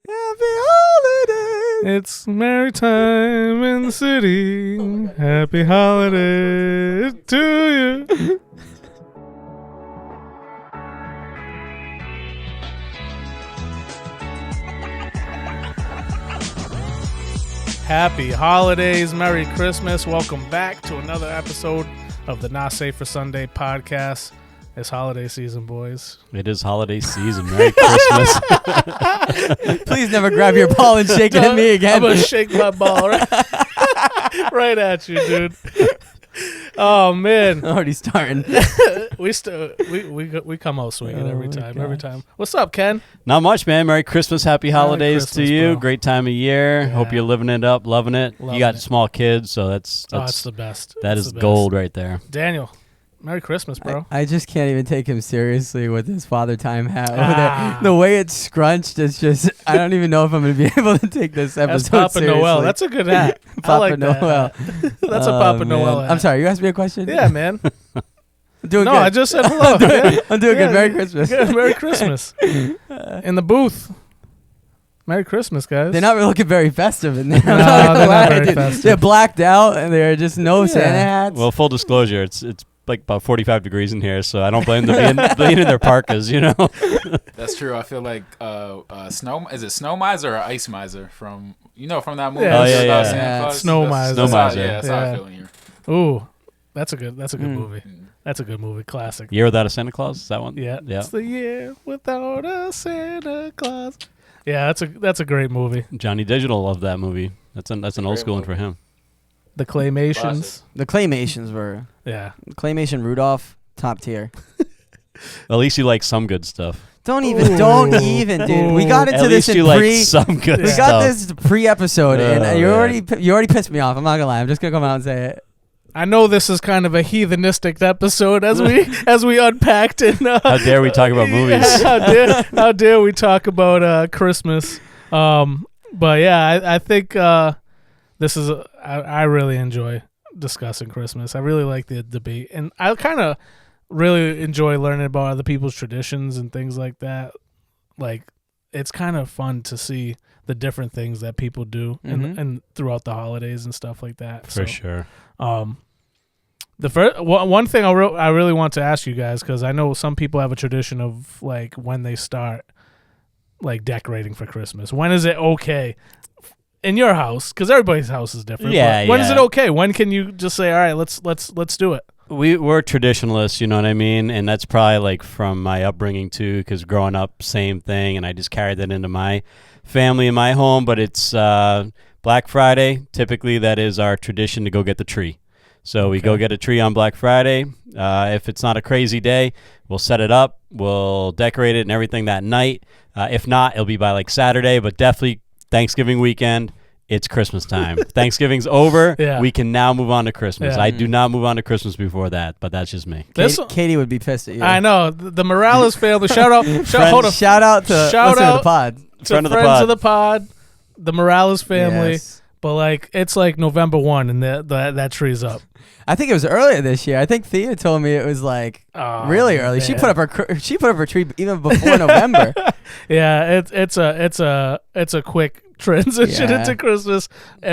Happy holidays. It's merry time in the city. Happy holidays to you. Happy holidays, Merry Christmas. Welcome back to another episode of the Not Safe for Sunday podcast. It's holiday season, boys. It is holiday season. Merry Christmas. Please never grab your ball and shake it at me again. I'm going to shake my ball right at you, dude. Oh, man. Already starting. we come out swinging every time. What's up, Ken? Not much, man. Merry Christmas. Happy holidays Christmas, to you. bro. Great time of year. Yeah. Hope you're living it up, loving it. Loving you got it. small kids, so that's It's the best. that It's is the best. gold right there. Daniel, Merry Christmas, bro. I just can't even take him seriously with his Father Time hat over there. The way it's scrunched, it's just, I don't even know if I'm going to be able to take this That's episode Papa seriously. Noel. That's a good hat. I Papa like that Noel. hat. That's a Papa man. Noel hat. I'm sorry, you asked me a question? Yeah, man. I'm doing No, good. I just said hello. Yeah. I'm doing Yeah, good. Merry Christmas. Good. Merry Christmas. In the booth. Merry Christmas, guys. They're not really looking very festive in there. No, I'm not gonna they're not lie, very dude. festive. They're blacked out and they're just no Yeah. Santa hats. Well, full disclosure, it's like about 45 degrees in here, so I don't blame them being in their parkas, you know. That's true. I feel like is it Snow Miser or Ice Miser from that movie? Yeah, Oh, yeah, about yeah. Santa Claus? Snow That's- Miser. that's Snow how- Miser. Yeah, that's how I Yeah. feel in here. Ooh, that's a good movie. Mm. That's a good movie. Classic. Year Without a Santa Claus, is that one? Yeah. Yeah. It's the year without a Santa Claus. Yeah, that's a great movie. Johnny Digital loved that movie. That's an old Great school one for movie. him. The Claymations. Classic. The Claymations were. Yeah. Claymation Rudolph, top tier. At least you like some good stuff. Don't even, dude. We got into At this least in you like pre. some good We stuff. got this pre-episode, and Oh, you man. already pissed me off. I'm not gonna lie. I'm just gonna come out and say it. I know this is kind of a heathenistic episode as we unpacked it. How dare we talk about movies? How dare we talk about Christmas? But yeah, I think this is I really enjoy discussing Christmas. I really like the debate, and I kind of really enjoy learning about other people's traditions and things like that. Like, it's kind of fun to see the different things that people do and throughout the holidays and stuff like that. For sure. The first one thing I really want to ask you guys, because I know some people have a tradition of like when they start like decorating for Christmas. When is it okay in your house? Because everybody's house is different. Yeah, but when is yeah. it okay? When can you just say, all right, let's do it? We're traditionalists, you know what I mean? And that's probably like from my upbringing too, because growing up, same thing, and I just carried that into my family and my home. But it's Black Friday. Typically, that is our tradition to go get the tree. So we go get a tree on Black Friday. If it's not a crazy day, we'll set it up. We'll decorate it and everything that night. If not, it'll be by like Saturday, but definitely Thanksgiving weekend. It's Christmas time. Thanksgiving's over. Yeah. We can now move on to Christmas. Yeah. I do not move on to Christmas before that, but that's just me. Katie would be pissed at you. I know the Morales family. Shout out to Shout out to listener of the pod. Friend of the friends pod. of the pod, the Morales family. Yes. But like it's like November 1 and that tree's up. I think it was earlier this year. I think Thea told me it was like really early. She man. put up her tree even before November. Yeah, it's a quick transition Yeah. into Christmas,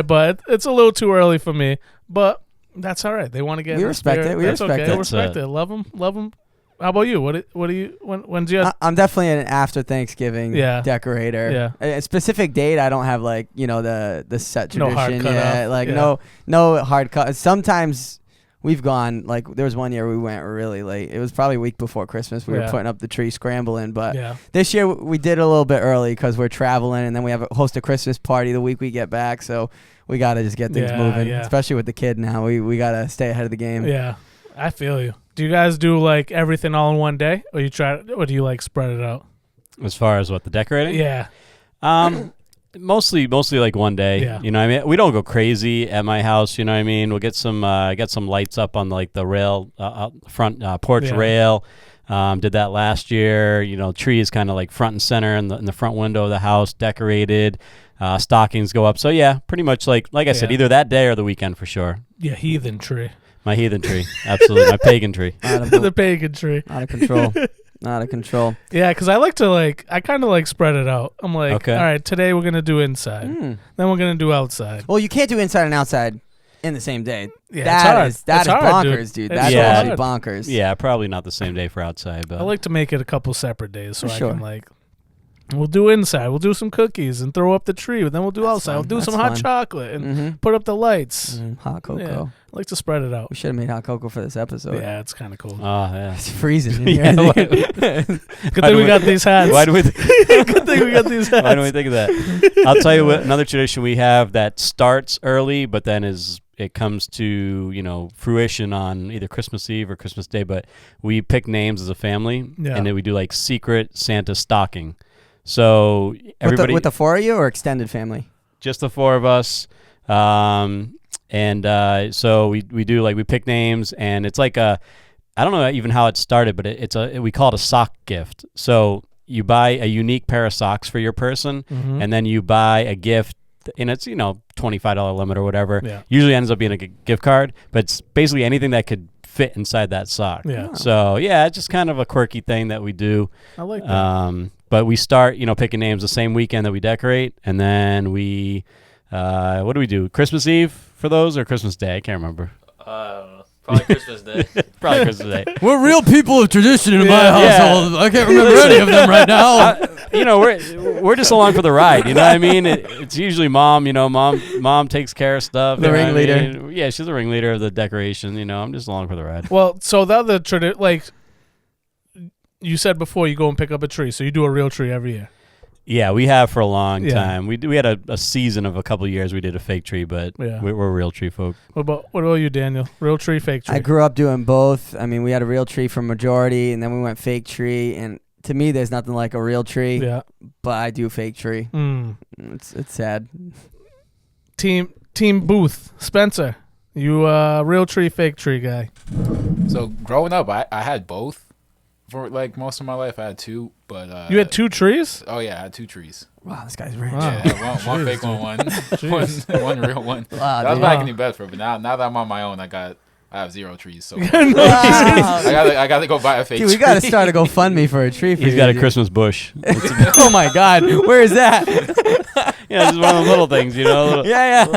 but it's a little too early for me. But that's all right. They want to get. We in the respect spirit. it. We That's respect okay. it. Respect it. Love them. How about you? What do you? When's your? I'm definitely an after Thanksgiving decorator. Yeah. A specific date, I don't have like the set No tradition hard cutoff. yet. Like Yeah. no hard cut. Sometimes we've gone like there was one year we went really late. It was probably a week before Christmas. We were Yeah. putting up the tree, scrambling. But Yeah. this year we did a little bit early because we're traveling, and then we have host a Christmas party the week we get back. So we gotta just get things moving, especially with the kid now. We gotta stay ahead of the game. Yeah, I feel you. Do you guys do like everything all in one day, or or do you like spread it out? As far as what, the decorating? Yeah. Mostly like one day. Yeah. You know what I mean? We don't go crazy at my house, you know what I mean? We'll get some lights up on like the rail, front porch rail. Did that last year. You know, tree is kind of like front and center in the front window of the house, decorated. Stockings go up. So yeah, pretty much like I said, either that day or the weekend for sure. Yeah, heathen tree. My heathen tree. Absolutely. My pagan tree. The pagan tree. Out of control. Out of control. Yeah, because I kind of spread it out. I'm like, all right, today we're going to do inside. Then we're going to do outside. Well, you can't do inside and outside in the same day. Yeah, that is hard, bonkers, dude. That's actually bonkers. Yeah, probably not the same day for outside. But I like to make it a couple separate days so I can we'll do inside. We'll do some cookies and throw up the tree. Then we'll do outside. We'll do some hot chocolate and put up the lights. Hot cocoa. Yeah, I like to spread it out. We should have made hot cocoa for this episode. Yeah, it's kind of cool. Oh, yeah. It's freezing. Good thing we got these hats. Why do we Good thing we got these hats. Why do we think of that? I'll tell you what, another tradition we have that starts early, but then it comes to, fruition on either Christmas Eve or Christmas Day, but we pick names as a family, and then we do secret Santa stocking. So everybody with the four of you or extended family? Just the four of us. So we do we pick names, and it's I don't know even how it started, but we call it a sock gift. So you buy a unique pair of socks for your person, and then you buy a gift, and it's $25 limit or whatever. Yeah. Usually ends up being a gift card, but it's basically anything that could fit inside that sock. Yeah. So yeah, it's just kind of a quirky thing that we do. I like that. But we start, picking names the same weekend that we decorate, and then we, what do we do? Christmas Eve for those or Christmas Day? I can't remember. I don't know. Probably Christmas Day. Probably Christmas Day. We're real people of tradition in my household. I can't remember any of them right now. We're just along for the ride. You know what I mean? It's usually mom. Mom takes care of stuff. The ringleader. Yeah, she's the ringleader of the decoration. I'm just along for the ride. Well, so the other tradition, you said before, you go and pick up a tree, so you do a real tree every year. Yeah, we have for a long time. We had a season of a couple of years we did a fake tree, but we're real tree folk. What about you, Daniel? Real tree, fake tree? I grew up doing both. I mean, we had a real tree for majority, and then we went fake tree. And to me, there's nothing like a real tree. Yeah, but I do fake tree. It's sad. Team Booth, Spencer, you real tree, fake tree guy. So growing up, I had both. For most of my life, I had two, but you had two trees? Oh yeah, I had two trees. Wow, this guy's rich. Wow. Yeah, one fake one, one real one. Wow, that was back in New Bedford, but now that I'm on my own, I have 0 trees. So wow. I gotta go buy a fake. Dude, tree. we gotta start a GoFundMe for a tree. He's got a Christmas bush. Oh my God, where is that? Yeah, just one of the little things, Yeah.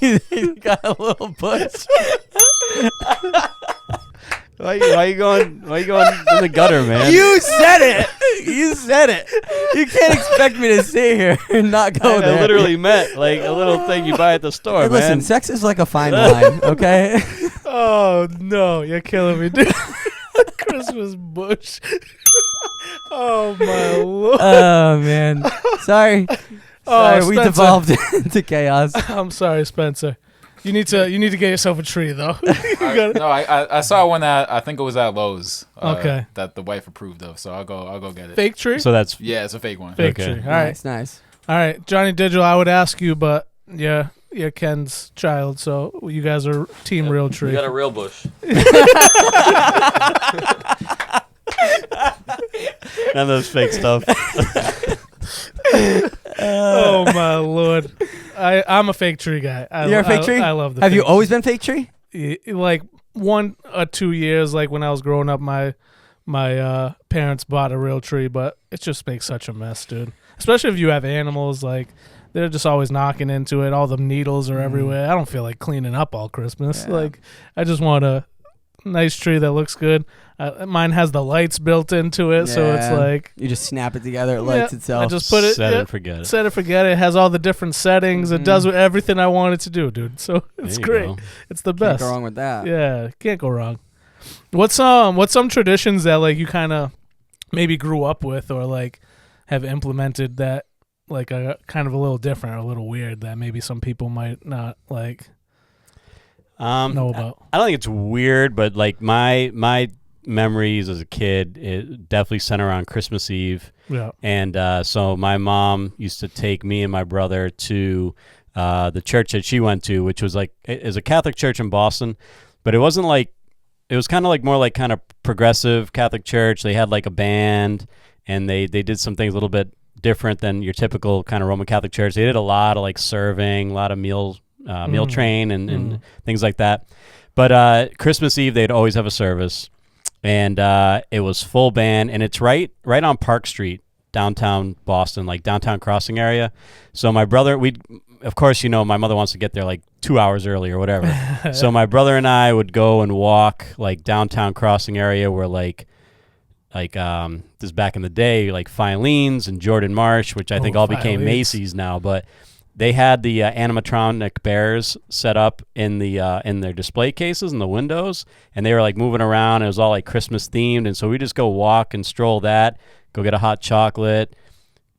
He's got a little bush. Why you going in the gutter, man? You said it. You can't expect me to sit here and not go there. I literally meant a little thing you buy at the store, Hey, man. listen, sex is like a fine wine, okay? Oh no, you're killing me, dude. Christmas bush. Oh my Lord. Oh man, sorry. Sorry, we Spencer. devolved into chaos. I'm sorry, Spencer. You need to get yourself a tree though. I saw one that I think it was at Lowe's. Okay. That the wife approved of, so I'll go get it. Fake tree? So that's It's a fake one. Fake tree. All right. Nice. All right, Johnny Digital. I would ask you, but you're Ken's child, so you guys are team real tree. We got a real bush. none of those fake stuff. Oh my Lord. I'm a fake tree guy. You're a fake tree? I love the Have fake you always been fake tree? Like 1 or 2 years, when I was growing up, my parents bought a real tree, but it just makes such a mess, dude. Especially if you have animals, they're just always knocking into it. All the needles are everywhere. I don't feel like cleaning up all Christmas. Yeah. I just want a nice tree that looks good. Mine has the lights built into it, so it's you just snap it together, it lights itself. I just put it, set and forget it. Set it, forget it. It has all the different settings. It does everything I want it to do, dude. So it's great. Go. It's the best. Can't go wrong with that. Yeah, can't go wrong. What's some traditions that you kind of maybe grew up with or have implemented that are kind of a little different or a little weird that maybe some people might not know about? I don't think it's weird, but my memories as a kid, it definitely center around Christmas Eve. Yeah. And so my mom used to take me and my brother to the church that she went to, which was is a Catholic church in Boston, but it wasn't it was kind of more kind of progressive Catholic church. They had a band, and they did some things a little bit different than your typical kind of Roman Catholic church. They did a lot of serving, a lot of meal train and things like that. But Christmas Eve, they'd always have a service. and it was full band, and it's right on Park Street, downtown Boston, like downtown crossing area. So my brother, of course, my mother wants to get there like 2 hours early or whatever. So my brother and I would go and walk like downtown crossing area where like this is back in the day, like Filene's and Jordan Marsh, which I think all became Macy's now, but they had the animatronic bears set up in their display cases in the windows, and they were like moving around. It was all like Christmas themed, and so we just go walk and stroll that, go get a hot chocolate,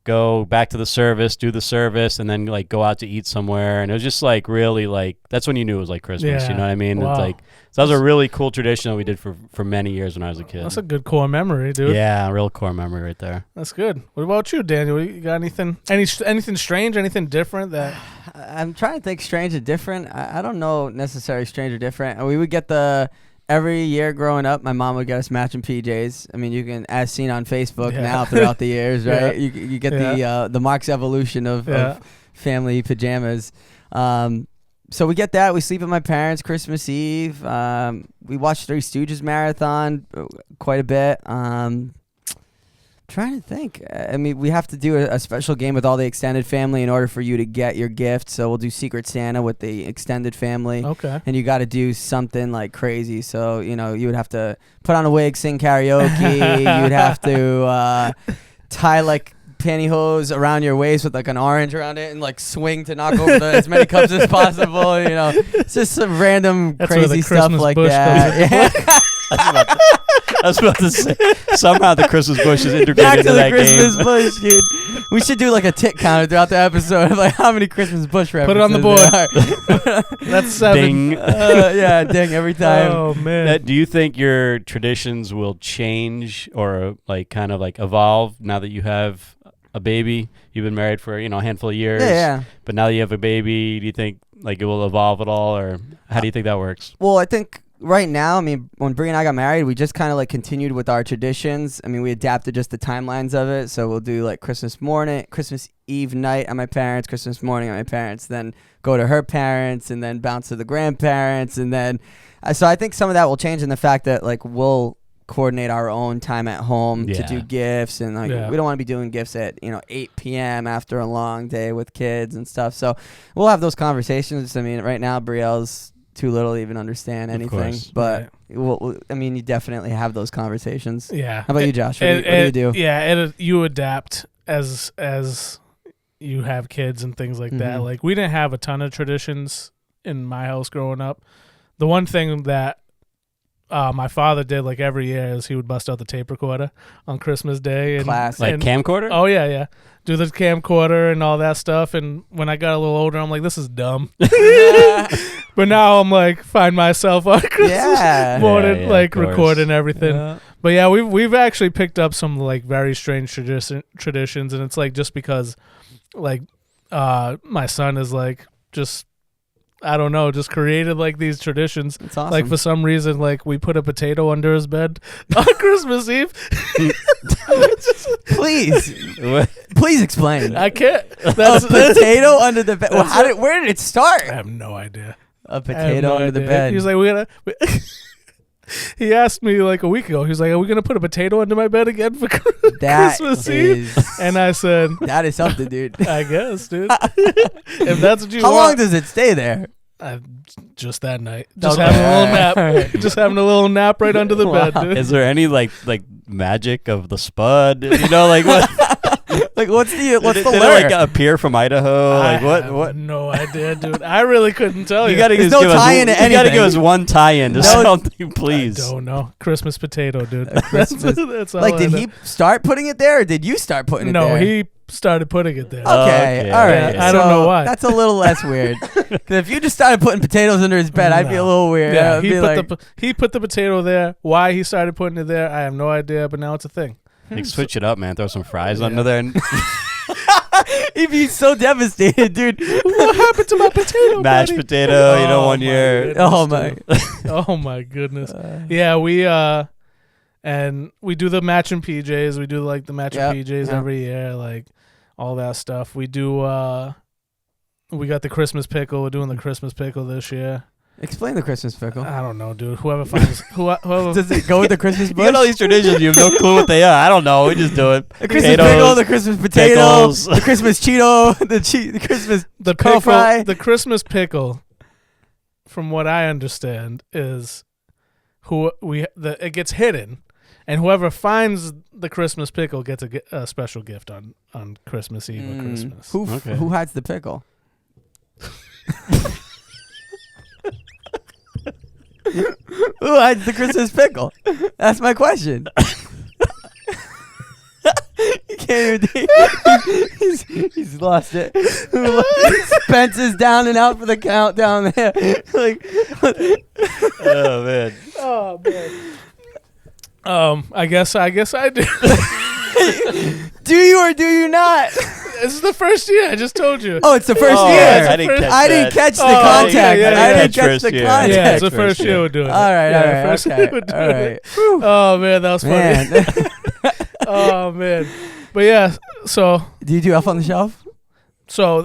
go back to the service, do the service, and then like go out to eat somewhere. And it was just like really like that's when you knew it was like Christmas. Yeah. You know what I mean? Wow. It's like so that was a really cool tradition that we did for many years when I was a kid. That's a good core memory, dude. Yeah, real core memory right there. That's good. What about you, Daniel? You got anything strange, anything different that I'm trying to think strange or different. I don't know necessarily strange or different. We would get every year growing up, my mom would get us matching PJs. I mean, you can, as seen on Facebook now throughout the years, right? Yeah. You get the Mark's evolution of family pajamas. So we get that. We sleep at my parents' Christmas Eve. We watch Three Stooges marathon quite a bit. Trying to think. I mean, we have to do a special game with all the extended family in order for you to get your gift. So we'll do Secret Santa with the extended family. Okay. And you got to do something like crazy. So, you would have to put on a wig, sing karaoke. You'd have to tie like pantyhose around your waist with like an orange around it and like swing to knock over as many cups as possible. It's just some random crazy stuff like that. I was about to say, somehow the Christmas bush is integrated Back to into the that Christmas game. bush, dude. We should do like a tick counter throughout the episode of like how many Christmas bush references. Put it on the board. That's 7. Ding. Yeah, ding every time. Oh man. Do you think your traditions will change or like kind of like evolve now that you have a baby? You've been married for a handful of years. Yeah. But now that you have a baby, do you think like it will evolve at all, or how do you think that works? Well, I think right now, I mean, when Bree and I got married, we just kind of like continued with our traditions. I mean, we adapted just the timelines of it. So we'll do like Christmas morning, Christmas Eve night at my parents', Christmas morning at my parents', then go to her parents, and then bounce to the grandparents, and then so I think some of that will change in the fact that like we'll coordinate our own time at home to do gifts, and like we don't want to be doing gifts at 8 p.m. after a long day with kids and stuff. So we'll have those conversations. I mean, right now Brielle's too little to even understand anything, but you definitely have those conversations. Yeah. How about you, Josh? What do you do? Yeah, you adapt as you have kids and things like that. Like we didn't have a ton of traditions in my house growing up. The one thing that my father did like every year is he would bust out the tape recorder on Christmas Day. And, Classic. Like camcorder? Oh, yeah. Do the camcorder and all that stuff. And when I got a little older, I'm like, this is dumb. But now I'm like, find myself on Christmas morning, like recording everything. Yeah. But yeah, we've actually picked up some like very strange traditions. And it's like just because like my son is like just... I don't know, just created like these traditions. That's awesome. Like for some reason, like we put a potato under his bed on Christmas Eve. Please explain. I can't. That's a potato under the bed. Well, where did it start? I have no idea. A potato under the bed. He's like, he asked me like a week ago. He was like, "Are we gonna put a potato under my bed again for Christmas Eve?" And I said, "That is something, dude." I guess, dude. If that's what you want. How long does it stay there? Just that night. Just having a little nap. Just having a little nap right under the bed, dude. Is there any like magic of the spud? Like what? Like what's the did it like appear from Idaho? Like what? No idea, dude. I really couldn't tell you. You gotta give us one tie-in to something, please. I don't know. Christmas potato, dude. That's all. Like, did he start putting it there, or did you start putting it there? No, he started putting it there. Okay, all right. I don't know why. That's a little less weird. Because if you just started putting potatoes under his bed, I'd be a little weird. Yeah, he put the potato there. Why he started putting it there, I have no idea. But now it's a thing. Like, switch it up, man. Throw some fries under there. He'd be so devastated, dude. What happened to my potato? Mashed potato, 1 year. Oh my goodness. Yeah, we and we do the matching PJs. We do like the matching PJs every year, like all that stuff. We do. We got the Christmas pickle. We're doing the Christmas pickle this year. Explain the Christmas pickle. I don't know, dude. Whoever finds whoever Does it go with the Christmas You got all bush? these traditions. You have no clue what they are. I don't know. We just do it. The Christmas Potatoes, pickle, the Christmas potato, pickles. the Christmas Cheeto, the Christmas the curl pickle, fry. the Christmas pickle, from what I understand, is it gets hidden, and whoever finds the Christmas pickle gets a special gift on Christmas Eve or Christmas. Who hides the pickle? Who hides the Christmas pickle? That's my question. You can't even. He's lost it. Spence is down and out for the countdown there. Like, Oh man. Oh man. I guess I do. do you or do you not? This is the first year. I just told you. Oh, it's the first Oh, year. yeah, I didn't catch I didn't catch the Oh, contact. yeah, yeah, I yeah. didn't catch First the year. contact. Yeah, it's the First first year year. we're doing it. All right, Yeah, all right, first okay, year we're doing all it. right. Whew. Oh man, that was funny. Man, Oh man, but yeah. So do you do Elf on the Shelf?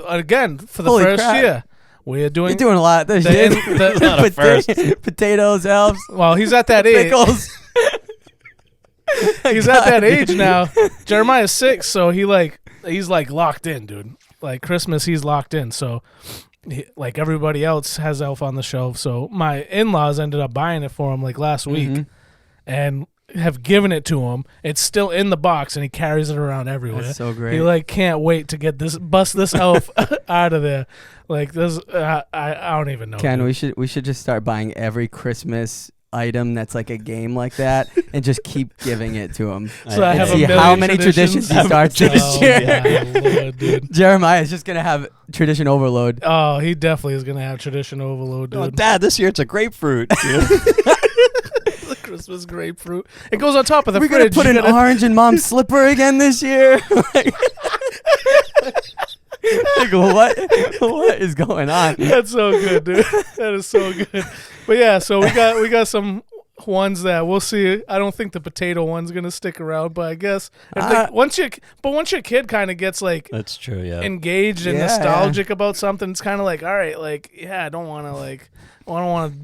again for the Holy first crap. year, we're doing. You're doing a lot this the- year. the- Not a first. Potatoes, elves, well, he's at that age. pickles. He's at that age now. Jeremiah's 6, so he's locked in, dude. Like Christmas, he's locked in. So, like everybody else has Elf on the Shelf. So my in-laws ended up buying it for him like last week, and have given it to him. It's still in the box, and he carries it around everywhere. That's so great. He like can't wait to get bust this elf out of there. Like this, I don't even know. Ken, dude. we should just start buying every Christmas item that's like a game like that, and just keep giving it to him. So I And have a see million how many traditions he starts this Oh, year. my Lord, dude. Jeremiah's just gonna have tradition overload. Oh, he definitely is gonna have tradition overload, dude. Oh, Dad, this year it's a grapefruit. The Christmas grapefruit. It goes on top of the We're gonna fridge. put an orange in Mom's slipper again this year. Like, what is going on? That's so good, dude. That is so good. But yeah, so we got some ones that we'll see. I don't think the potato one's gonna stick around, but I guess once your kid kind of gets like That's true. Yeah. engaged and Yeah, nostalgic about something, it's kind of like, all right, like yeah, I don't want to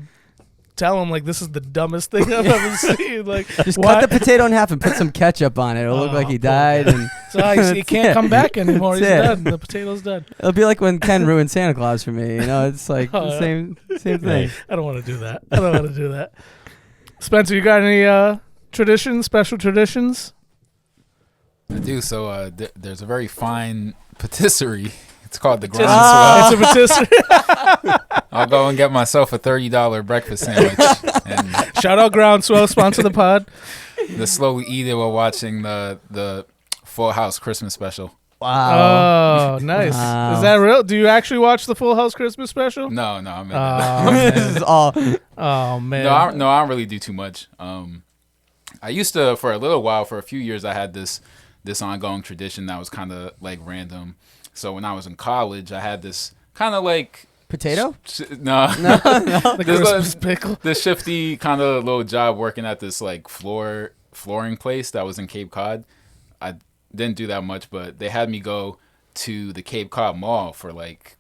tell him like this is the dumbest thing I've ever seen. Like Just why- cut the potato in half and put some ketchup on it. It'll look like he poor died, and So he can't come back anymore. He's That's done. The potato's done. it'll be like when Ken ruined Santa Claus for me. You know, it's like Oh, the same thing. Right. I don't want to do that. I don't want to do that. Spencer, you got any traditions, special traditions? I do. So there's a very fine patisserie. It's called the Ah. Groundswell. It's a patisserie. I'll go and get myself a $30 breakfast sandwich and Shout out Groundswell, sponsor the pod. just slowly eat it while watching the Full House Christmas special. Wow. Oh, nice. Wow. Is that real? Do you actually watch the Full House Christmas special? No, I mean, Oh, This man. is all. Oh, man. I don't really do too much. I used to, for a little while, for a few years, I had this ongoing tradition that was kind of like random. So when I was in college, I had this kind of like Potato? no, The There's Christmas pickle. this shifty kind of little job working at this like flooring place that was in Cape Cod. I didn't do that much, but they had me go to the Cape Cod Mall for like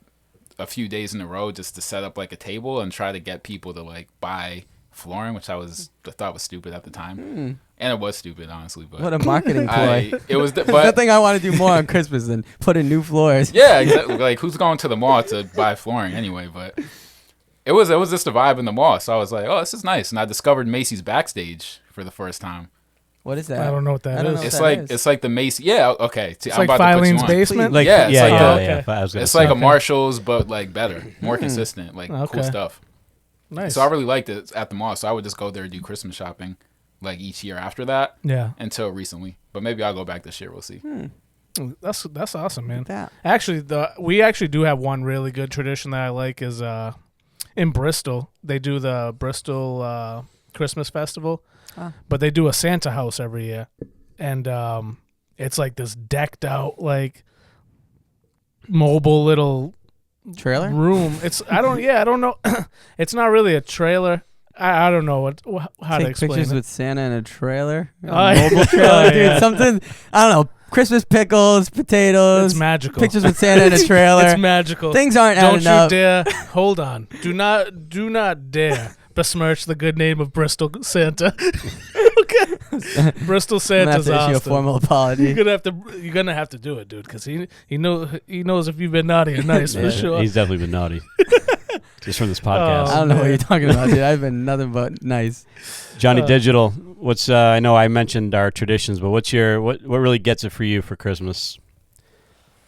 a few days in a row just to set up like a table and try to get people to like buy flooring, which I thought was stupid at the time, and it was stupid honestly. But What a marketing ploy. it was, There's but nothing I want to do more on Christmas than put in new floors. yeah, exactly. Like who's going to the mall to buy flooring anyway? But it was just a vibe in the mall, so I was like, oh, this is nice, and I discovered Macy's backstage for the first time. What is that? I don't know what that I don't is. know. It's that like is. it's like the Macy. Yeah, okay. It's like Filene's basement. Like Yeah, it's like the- I was gonna It's say. like a Okay. Marshalls, but like better, more consistent, like Okay. cool stuff. Nice. So I really liked it at the mall. So I would just go there and do Christmas shopping, like each year after that, Yeah. until recently. But maybe I'll go back this year. We'll see. That's awesome, man. that. Actually, we actually do have one really good tradition that I like is in Bristol. They do the Bristol Christmas festival, but they do a Santa house every year, and it's like this decked out like mobile little Trailer? room. I don't know. It's not really a trailer. I don't know how to Take explain pictures it. with Santa in a trailer. A Oh, yeah. mobile trailer, Oh, dude. yeah. Something, I don't know, Christmas pickles, potatoes, It's magical. pictures with Santa in a trailer. It's magical. Things aren't Don't adding you up. dare. Hold on. Do not dare besmirch the good name of Bristol Santa. Okay. Bristol I'm gonna have Santa's to issue a awesome. formal apology. You're gonna have to do it, dude, because he knows if you've been naughty or nice for sure. He's definitely been naughty. Just from this podcast. I don't know what man. you're talking about, dude. I've been nothing but nice. Johnny Digital, what's I know I mentioned our traditions, but what really gets it for you for Christmas?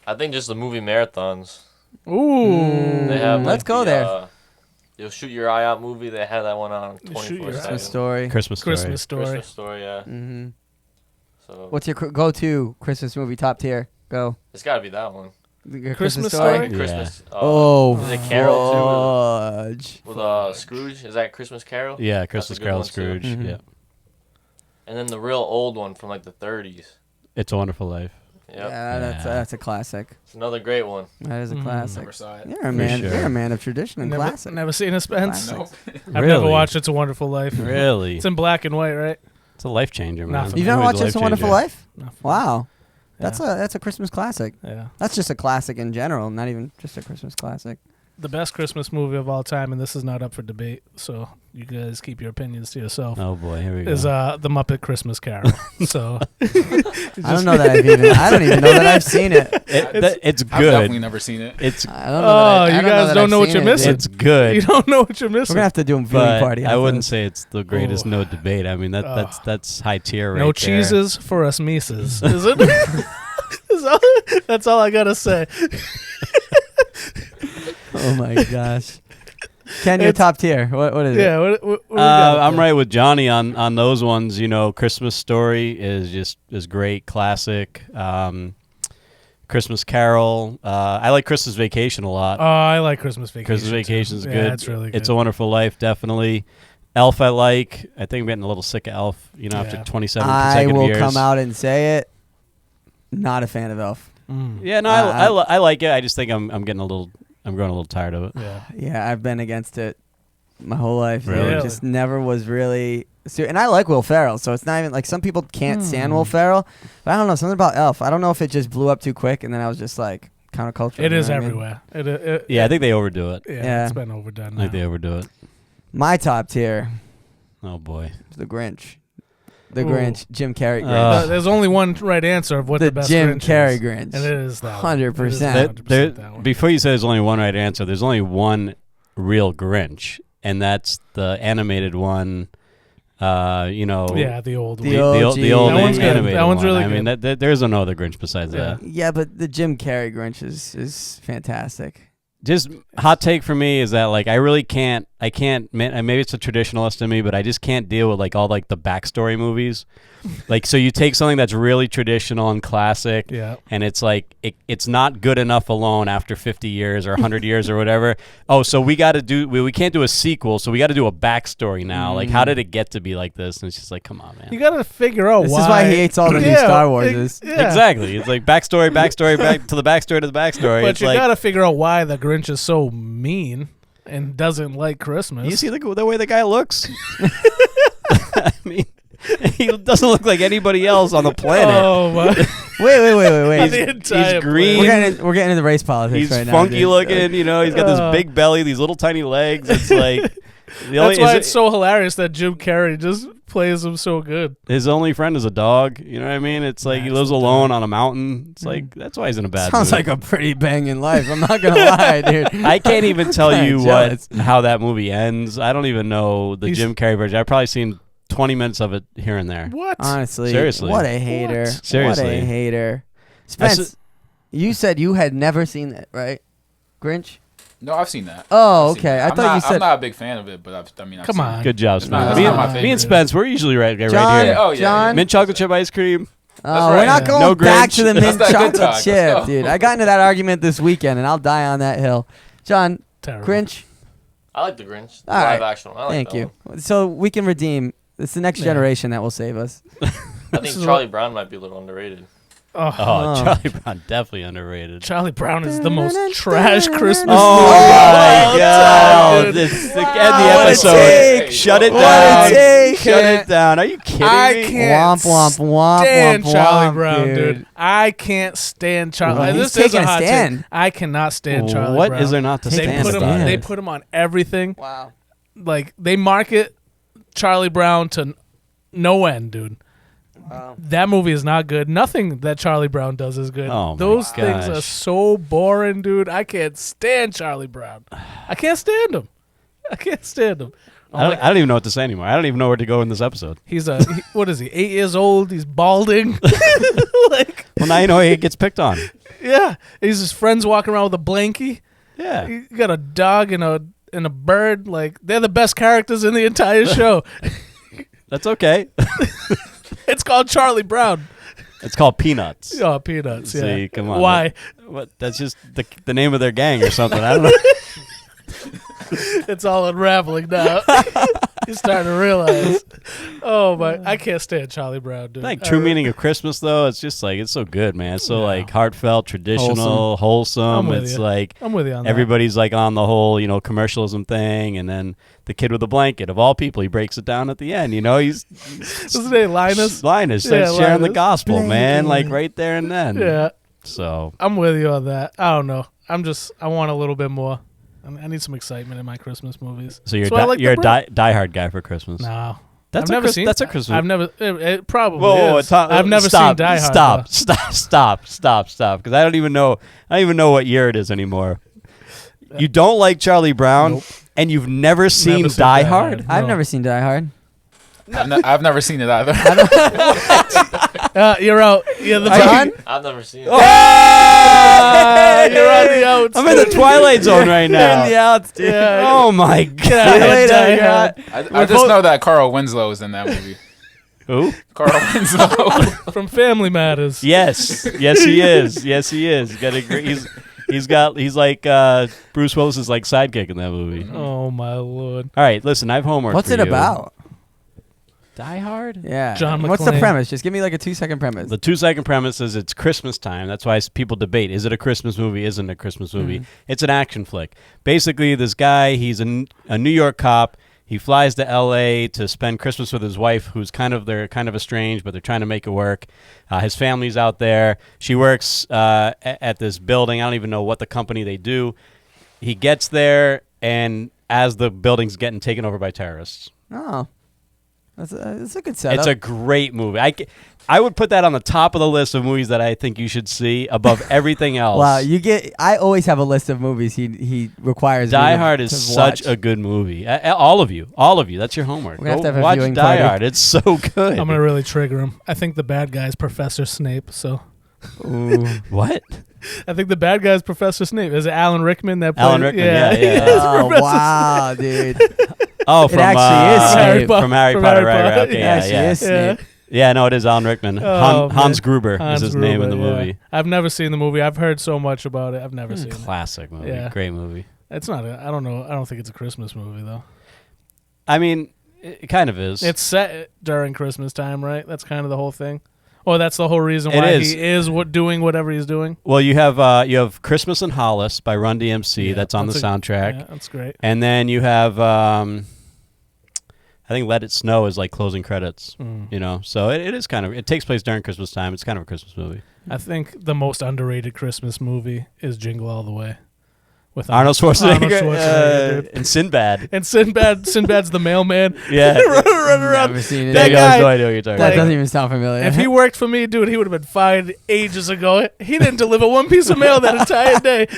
I think just the movie marathons. Ooh. They have Let's go there. You'll shoot your eye out movie. They had that one on Shoot Your Eye 24/7. Christmas story. Christmas story. Christmas story. Christmas story, yeah. Mm-hmm. So What's your go-to Christmas movie top tier? Go. it's got to be that one. Your Christmas Like Story? Yeah. Christmas. Oh, is it Carol fudge. with Scrooge? Is that Christmas Carol? Yeah, That's Christmas a good Carol, one, too. Scrooge. Mhm. Yeah, And then the real old one from like the 30s. It's a Wonderful Life. Yep. Yeah, that's a classic. It's another great one. That is a Mhm. classic. Never saw it. You're a man. sure. You're a man of tradition and classic. Never seen it, Spence. Classic. No. I've Really? never watched It's a Wonderful Life. Really? It's in black and white, right? It's a life changer, man. Nothing. You've never Always watched It's a Wonderful life-changer. Life? No. Wow, Yeah. that's a Christmas classic. Yeah. That's just a classic in general, not even just a Christmas classic. The best Christmas movie of all time, and this is not up for debate, so you guys keep your opinions to yourself. Oh boy, here we go. Is the Muppet Christmas Carol. So I don't know that I don't even know that I've seen it. It's I've definitely good. never seen it. It's I don't know. That I you don't guys that don't I've know what seen you're it, missing. dude. it's good. you don't know what you're We're missing. gonna have to do a viewing But party. I after wouldn't this. say it's the greatest. Oh. No debate. I mean that's high tier right No there. cheeses for us Mises, is it? That's all I gotta say. Oh my gosh. Ken, your top tier. What is it? Yeah, what we got I'm there? right with Johnny on those ones. You know, Christmas Story is great, classic. Christmas Carol. I like Christmas Vacation a lot. Oh, I like Christmas Vacation. Christmas Vacation's too. good. Yeah, it's really good. It's a Wonderful Life, definitely. Elf, I like. I think I'm getting a little sick of Elf. You know, after Yeah. 27 I consecutive will years. come out and say it. Not a fan of Elf. Yeah, no, I like it. I just think I'm growing a little tired of it. Yeah. Yeah, I've been against it my whole life. Really? It just never was really. And I like Will Ferrell, so it's not even like some people can't stand Will Ferrell. But I don't know, something about Elf. I don't know if it just blew up too quick, and then I was just like counterculture. It you is know what I mean? everywhere. Yeah, I think they overdo it. Yeah. It's been overdone. I think now. they overdo it. My top tier Oh boy. is the Grinch. The Ooh. Grinch, Jim Carrey Grinch. There's only one right answer of what the the best Jim Grinch Carrey is. Grinch. And it is that 100%. One. It is There- 100% that one. before you say there's only one right answer, there's only one real Grinch, and that's the animated one. Yeah, the old The one. old- the old That one's good. animated That one's one. really I mean, there's no other Grinch besides Yeah. that. Yeah, but the Jim Carrey Grinch is fantastic. Just hot take for me is that like I really can't. Maybe it's a traditionalist in me, but I just can't deal with like all like the backstory movies. Like, so you take something that's really traditional and classic, Yeah. and it's like it's not good enough alone after 50 years or 100 years or whatever. Oh, so we got to do we can't do a sequel, so we got to do a backstory now. Like, how did it get to be like this? And it's just like, come on, man. You got to figure out This why. is why he hates all the new Star Warses. Yeah. Exactly. It's like backstory, back to the backstory to the backstory. But it's you like, got to figure out why the Grinch is so mean and doesn't like Christmas. you see the way the guy looks. I mean, he doesn't look like anybody else on the planet. Oh my! Wait. The entire green. We're getting into race politics He's right now. funky dude. looking, you know. He's got this big belly, these little tiny legs. It's like That's why it's so hilarious that Jim Carrey just plays him so good. his only friend is a dog. You know what I mean? It's like he That's lives the alone on a mountain. It's like that's why he's in a bad Sounds mood. like a pretty banging life. I'm not gonna lie, dude. I can't even tell you Jealous. how that movie ends. I don't even know the He's- Jim Carrey version. I've probably seen 20 minutes of it here and there. What? Honestly, Seriously. what a hater. What? Seriously. What a hater. Spence, you said you had never seen it, right? Grinch? No, I've seen that. Oh, I've seen okay. that. I I'm thought not, you said I'm not a big fan of it, but I've Come seen on. it. Good job, It's not- Spence. it's Me, not my and, me favorite. and Spence, we're usually right John- here. Oh, yeah. John? Mint chocolate chip ice cream. Oh, right. we're not going No back Grinch. to the That's mint that good chocolate talk. Let's chip, go. dude. I got into that argument this weekend, and I'll die on that hill. John, Terrible. Grinch, I like the Grinch. The All right. live action one. I like thank that you. one. So we can redeem. It's the next Yeah. generation that will save us. I This think is Charlie Brown might be a little underrated. Oh, Oh. Charlie Brown, definitely underrated. Charlie Brown is the most trash Christmas Oh movie. my Oh, God! dude. This, end the What a episode. take. Shut it What down. a take. Shut it down. Are you kidding I me? can't Womp, womp, womp, stand womp, Charlie womp, Brown, dude. dude. I can't stand Charlie. Well, this he's is a taking a hot stand. take. I cannot stand Charlie What Brown. is there not to They stand put him about on, it? They put him on everything. Wow. Like they market Charlie Brown to no end, dude. Wow. That movie is not good. Nothing that Charlie Brown does is good. Oh my Those things are gosh. so boring, dude. I can't stand Charlie Brown. I can't stand him. I can't stand him. I don't even know what to say anymore. I don't even know where to go in this episode. He's what is he? 8 years old. He's balding. Like, Well, now you know he gets picked on. yeah. He's his friends walking around with a blankie. Yeah. You got a dog and a bird. Like they're the best characters in the entire show. That's okay. It's called Charlie Brown. It's called Peanuts. Oh, Peanuts. Yeah. See, come on. Why? What? That's just the name of their gang or something. I don't know. It's all unraveling now. You're starting to realize. Oh my! I can't stand Charlie Brown, dude. Like true meaning of Christmas, though, it's just like it's so good, man. It's so Yeah. like heartfelt, traditional, wholesome. I'm with It's you. like I'm with you on that. everybody's like on the whole, commercialism thing, and then the kid with the blanket, of all people, he breaks it down at the end. He's What's his name? Linus. Linus Yeah, starts sharing the Linus. gospel, man, Blanket. like right there and then. Yeah, So I'm with you on that. I don't know. I want a little bit more. I need some excitement in my Christmas movies. you're That's why I like you're a the bread. diehard guy for Christmas. No, That's I've a never Chris- seen. that's a Christmas- I've never. It probably Whoa, is. I've never seen Die Hard. Stop. Because I don't even know what year it is anymore. You don't like Charlie Brown, Nope. and you've never seen Never seen Die Die Hard. Hard. I've No. never seen Die Hard. I've never seen it either. You're out. You're the John? I've never seen it. Oh! You're on the outs. I'm in the Twilight Zone right now. In the outs, dude. Yeah. Oh my Get out of god! here, Die Later, Hard. I just know that Carl Winslow is in that movie. Who? Carl Winslow. From Family Matters. Yes, he is. Yes, he is. He's like Bruce Willis's like sidekick in that movie. Oh my lord. All right, listen, I have homework. What's for it you. about? Die Hard. Yeah. John What's the McClane. premise? Just give me like a 2-second premise. The 2-second premise is it's Christmas time. That's why people debate: is it a Christmas movie? Isn't it a Christmas movie? It's an action flick. Basically, this guy, he's a New York cop. He flies to L.A. to spend Christmas with his wife, they're kind of estranged, but they're trying to make it work. His family's out there. She works at this building. I don't even know what the company they do. He gets there, and as the building's getting taken over by terrorists. Oh. That's a good setup. It's a great movie. I would put that on the top of the list of movies that I think you should see above everything else. Wow, I always have a list of movies he requires. me Die to- Hard is to such watch. a good movie. All of you. That's your homework. We're gonna have Go to have a watch viewing Die party. Hard. It's so good. I'm gonna really trigger him. I think the bad guy's Professor Snape. So Ooh. What? I think the bad guy's Professor Snape. Is it Alan Rickman that played? Alan Rickman, yeah. He is Oh Professor wow, dude! Oh, It from actually is Snape. From Harry From Potter. Harry Right. Potter. Okay. It Yeah. actually Yeah. is Yeah. Snape. Yeah. No, it is Alan Rickman. Oh, Hans man. Gruber Hans is his name in the Gruber, yeah. movie. I've never seen the movie. I've heard so much about it. I've never seen it. Classic movie. Yeah. Great movie. It's not. I don't know. I don't think it's a Christmas movie though. I mean, it kind of is. It's set during Christmas time, right? That's kind of the whole thing. Or that's the whole reason It why is. he is doing whatever he's doing. Well, you have Christmas in Hollis by Run DMC. Yeah, that's on the that's soundtrack. Yeah, that's great. And then you have, I think Let It Snow is like closing credits, So it is kind of, it takes place during Christmas time. It's kind of a Christmas movie. I think the most underrated Christmas movie is Jingle All the Way. With Arnold Schwarzenegger, Arnold Schwarzenegger, dude. and Sinbad. And Sinbad's the mailman. Yeah. Run around. Never seen it. That There you go. I have guy- no idea what you're talking That about. doesn't even sound familiar. If he worked for me, dude, he would have been fired ages ago. He didn't deliver one piece of mail that entire day.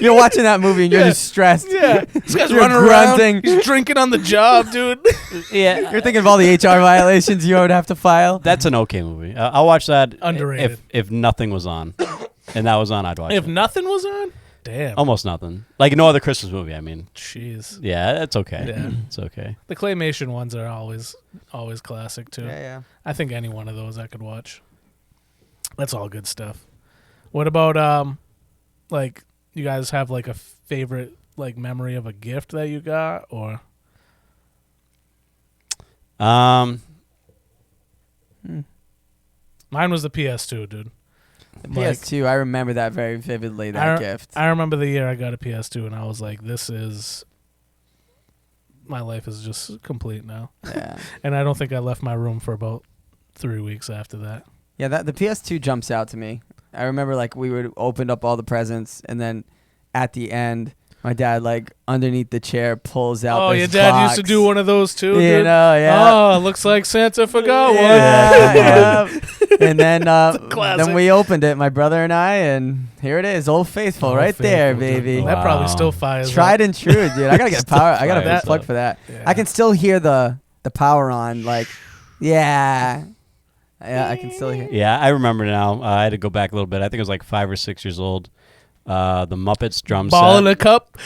You're watching that movie and you're Yeah. just stressed. Yeah, this guy's You're running grunting. around. He's drinking on the job, dude. Yeah. You're thinking of all the HR violations you would have to file. That's an okay movie. I'll watch that Underrated. if nothing was on. And that was on, I'd watch If it. nothing was on, damn. Almost nothing. Like no other Christmas movie, I mean. Jeez. Yeah, it's okay. Yeah. It's okay. The claymation ones are always classic too. Yeah. I think any one of those I could watch. That's all good stuff. What about like you guys have like a favorite like memory of a gift that you got or Um, mine was the PS2, dude. The Like, PS2, I remember that very vividly. That gift. I remember the year I got a PS2 and I was like, this is my life is just complete now. Yeah. And I don't think I left my room for about 3 weeks after that. Yeah, that the PS2 jumps out to me. I remember like we would open up all the presents, and then at the end, my dad like underneath the chair pulls out. Oh, this your dad used to box. do one of those too, You dude? know, yeah. Oh, looks like Santa forgot one. Yeah, yeah. And then classic. then we opened it, my brother and I, and here it is, Old Faithful, Old right there, Faithful, dude. baby. That probably Wow. still fires. Tried up. and true, dude. I gotta get power. I gotta Fires plug up. for that. Yeah. I can still hear the power on. Like, yeah, I can still hear. Yeah, I remember now. I had to go back a little bit. I think I was like 5 or 6 years old. The Muppets drum Ball in set. a cup.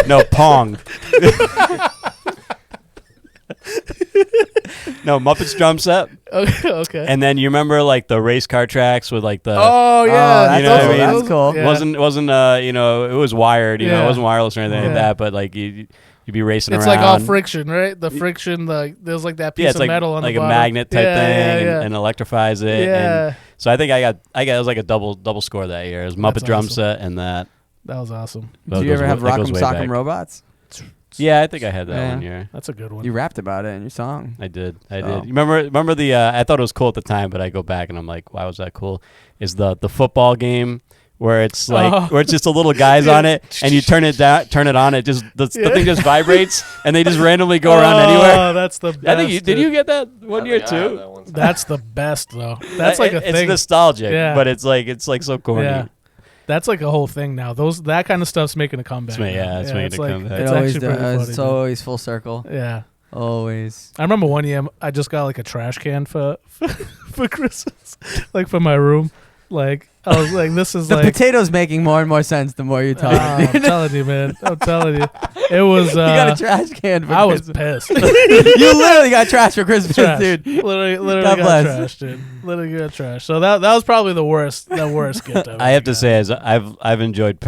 No, Pong. No, Muppets drum set. Okay. And then you remember like the race car tracks with like the Oh yeah, that's You know what I mean? That's cool. Yeah. wasn't it was wired, you know, Yeah. it wasn't wireless or anything Yeah. like that, but like you'd be racing It's around. like all friction, right? The friction, like there's like that piece Yeah, it's of like metal on like the a bottom. magnet type Yeah, thing yeah, and electrifies it. yeah. And so I think I got it was like a double score that year. It was Muppet That's drum awesome. set and that. That was awesome. That Did you goes ever have way- that goes Rock'em way Sock'em back. Robots? Yeah, I think I had that Yeah. one year. That's a good one. You rapped about it in your song. I did. Oh. You remember the I thought it was cool at the time, but I go back and I'm like, why was that cool? Is the football game where it's like where it's just a little guys on it and you turn it on, it just the thing just vibrates and they just randomly go around anywhere. Oh, that's the best. I think did dude. you get that one I year think I had too? that one time. That's the best though. That's like a it's thing. nostalgic, Yeah. but it's like so corny. Yeah. That's like a whole thing now. That kind of stuff's making a comeback. It's now. making a like, comeback. It's It always actually pretty does. funny, It's dude. always full circle. Yeah. Always. I remember one year I just got like a trash can for Christmas, like for my room. Like I was like, this is The like. potato's making more and more sense the more you talk. I'm telling you, man. I'm telling you. It was. You got a trash can for I was Christmas. pissed. You literally got trash for Christmas, Trash. dude. Literally God got bless. trash, dude. Literally got trash. So that was probably the worst gift ever. I have to say, as I've enjoyed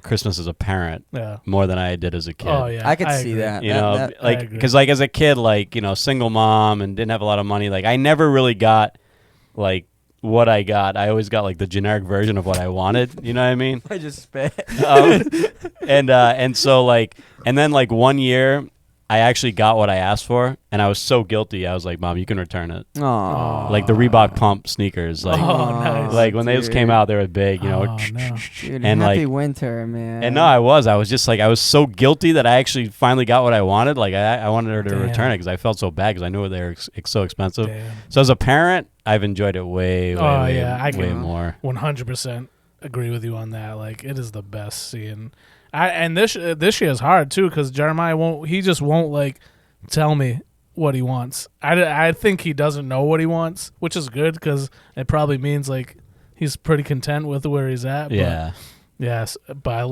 Christmas as a parent Yeah. more than I did as a kid. Oh yeah. I could see agree. that. You know, That- like agree. because like as a kid, like single mom and didn't have a lot of money. Like I never really got like what I got. I always got like the generic version of what I wanted. You know what I mean? I just spit. And so like and then like one year I actually got what I asked for and I was so guilty. I was like, Mom, you can return it. Aww. Like the Reebok pump sneakers. Like Oh, nice. like when they just came out, they were big. You know. Oh, no. Dude, and, happy like- winter, man. And no, I was just like, I was so guilty that I actually finally got what I wanted. Like, I wanted her to Damn. return it because I felt so bad because I knew they were so expensive. Damn. So as a parent, I've enjoyed it way I way can- more. 100% agree with you on that. Like it is the best seeing. And this year is hard too because Jeremiah won't like tell me what he wants. I think he doesn't know what he wants, which is good because it probably means like he's pretty content with where he's at. But Yeah. yes, but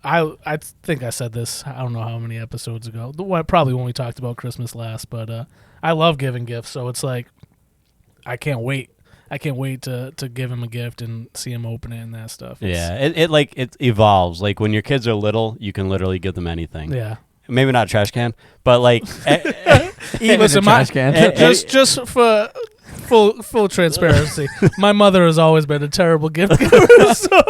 I think I said this, I don't know how many episodes ago. Probably when we talked about Christmas last, but I love giving gifts, so it's like I can't wait. I can't wait to give him a gift and see him open it and that stuff. Yeah. It evolves. Like when your kids are little, you can literally give them anything. Yeah. Maybe not a trash can, but like Even Listen, a trash can. just for full transparency, my mother has always been a terrible gift giver. So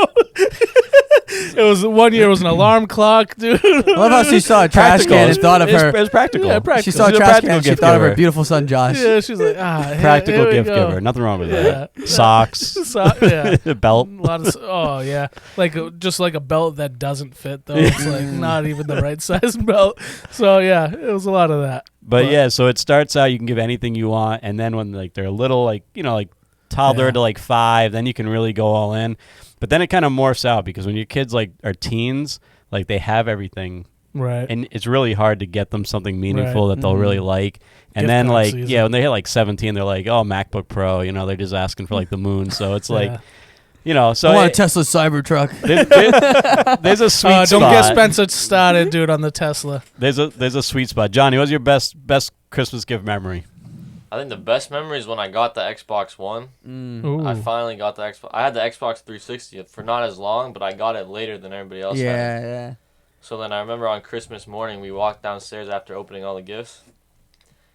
it was one year. It was an alarm clock, dude. I love how she saw a trash Practical. can and thought of her. It's practical. Yeah, practical. She saw a She's a trash practical can and she gift thought of her giver. beautiful son Josh. Yeah, she's like, Practical here we gift go. giver. Nothing wrong with Yeah. that. Socks. So, yeah. A belt. A lot of oh yeah, like just like a belt that doesn't fit though. It's like not even the right size belt. So yeah, it was a lot of that. But yeah, so it starts out you can give anything you want, and then when like they're little, like like toddler Yeah. to like 5, then you can really go all in. But then it kind of morphs out because when your kids like are teens, like they have everything, Right. and it's really hard to get them something meaningful Right. that they'll Mhm. really like. And Gift then card like season. yeah, when they hit like 17, they're like, oh, MacBook Pro, they're just asking for like the moon. So it's like so I want a it- Tesla Cybertruck. there's a sweet don't spot. get Spencer started, dude, on the Tesla. There's a sweet spot. Johnny, what's your best Christmas gift memory? I think the best memory is when I got the Xbox One. Ooh. I finally got the Xbox. I had the Xbox 360 for not as long, but I got it later than everybody else had. Yeah, yeah. So then I remember on Christmas morning, we walked downstairs after opening all the gifts,